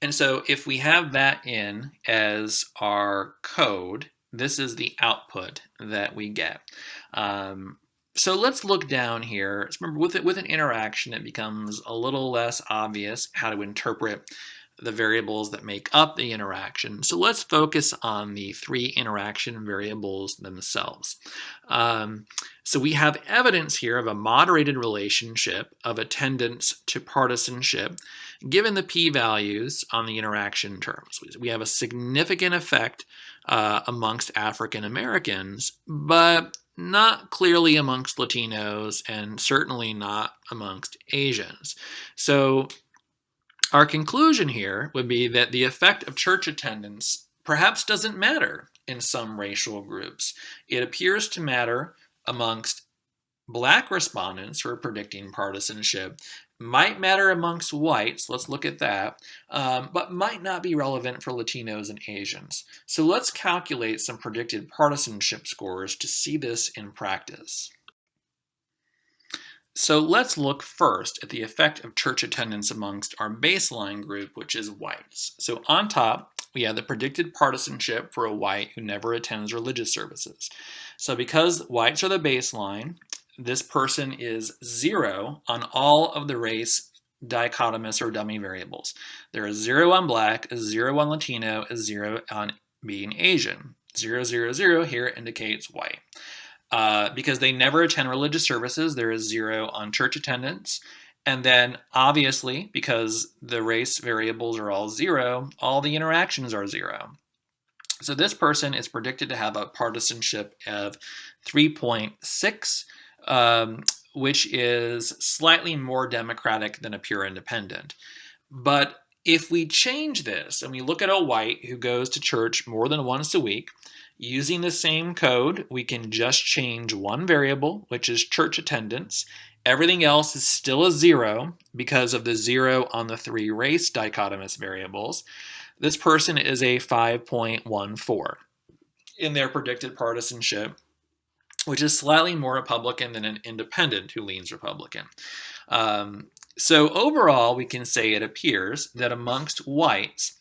And so if we have that in as our code, this is the output that we get. So let's look down here. Remember, with an interaction, it becomes a little less obvious how to interpret the variables that make up the interaction. So let's focus on the 3 interaction variables themselves. So we have evidence here of a moderated relationship of attendance to partisanship given the p-values on the interaction terms. We have a significant effect amongst African Americans, but not clearly amongst Latinos and certainly not amongst Asians. So our conclusion here would be that the effect of church attendance perhaps doesn't matter in some racial groups. It appears to matter amongst black respondents who are predicting partisanship, might matter amongst whites, let's look at that, but might not be relevant for Latinos and Asians. So let's calculate some predicted partisanship scores to see this in practice. So let's look first at the effect of church attendance amongst our baseline group, which is whites. So on top, we have the predicted partisanship for a white who never attends religious services. So because whites are the baseline, this person is 0 on all of the race dichotomous or dummy variables. There is 0 on black, 0 on Latino, 0 on being Asian. 0, 0, 0 here indicates white. Because they never attend religious services, there is 0 on church attendance. And then obviously, because the race variables are all 0, all the interactions are 0. So this person is predicted to have a partisanship of 3.6, which is slightly more democratic than a pure independent. But if we change this and we look at a white who goes to church more than once a week, using the same code, we can just change one variable, which is church attendance. Everything else is still a 0 because of the 0 on the 3 race dichotomous variables. This person is a 5.14 in their predicted partisanship, which is slightly more Republican than an independent who leans Republican. So overall, we can say it appears that amongst whites,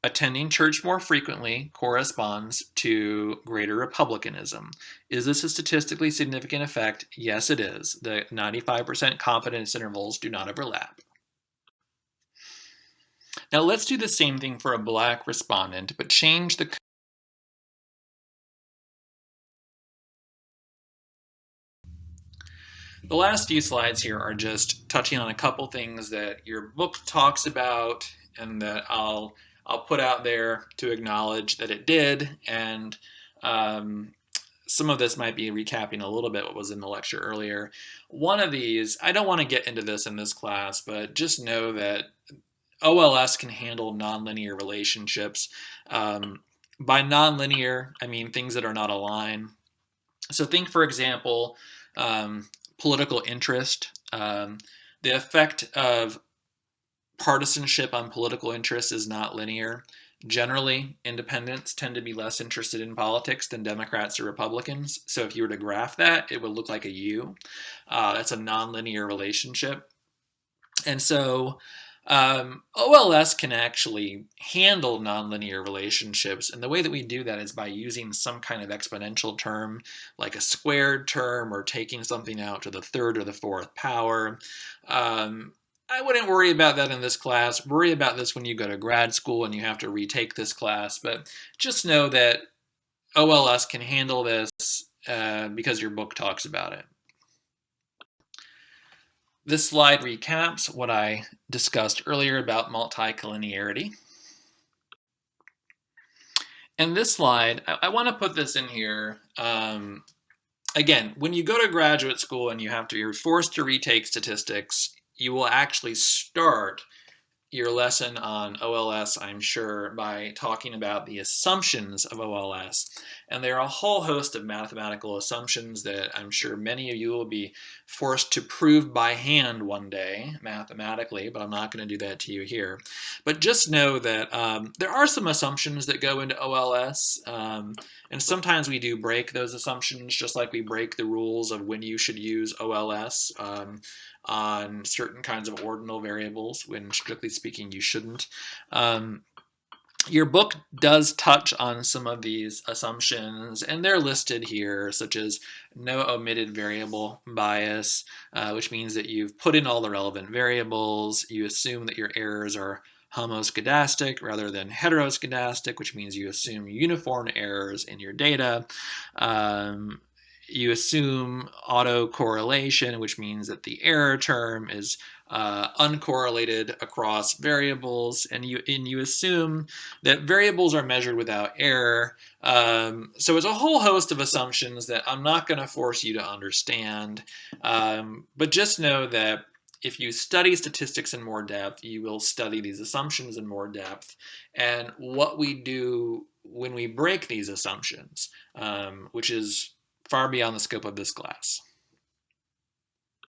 attending church more frequently corresponds to greater republicanism. Is this a statistically significant effect? Yes, it is. The 95% confidence intervals do not overlap. Now let's do the same thing for a black respondent, but change the last few slides here are just touching on a couple things that your book talks about and that I'll put out there to acknowledge that it did, and some of this might be recapping a little bit what was in the lecture earlier. One of these, I don't want to get into this in this class, but just know that OLS can handle nonlinear relationships. By nonlinear, I mean things that are not aligned. So think, for example, political interest. The effect of partisanship on political interest is not linear. Generally, independents tend to be less interested in politics than Democrats or Republicans. So if you were to graph that, it would look like a U. That's a nonlinear relationship. And so OLS can actually handle nonlinear relationships, and the way that we do that is by using some kind of exponential term, like a squared term, or taking something out to the 3rd or the 4th power. I wouldn't worry about that in this class. Worry about this when you go to grad school and you have to retake this class, but just know that OLS can handle this because your book talks about it. This slide recaps what I discussed earlier about multicollinearity. And this slide, I want to put this in here. Again, when you go to graduate school and you're forced to retake statistics, you will actually start your lesson on OLS, I'm sure, by talking about the assumptions of OLS. And there are a whole host of mathematical assumptions that I'm sure many of you will be forced to prove by hand one day, mathematically, but I'm not going to do that to you here. But just know that there are some assumptions that go into OLS, and sometimes we do break those assumptions, just like we break the rules of when you should use OLS on certain kinds of ordinal variables, when strictly speaking you shouldn't. Your book does touch on some of these assumptions, and they're listed here, such as no omitted variable bias, which means that you've put in all the relevant variables. You assume that your errors are homoscedastic rather than heteroscedastic, which means you assume uniform errors in your data. You assume autocorrelation, which means that the error term is uncorrelated across variables, and you assume that variables are measured without error. So it's a whole host of assumptions that I'm not going to force you to understand, but just know that if you study statistics in more depth, you will study these assumptions in more depth, and what we do when we break these assumptions, which is far beyond the scope of this class.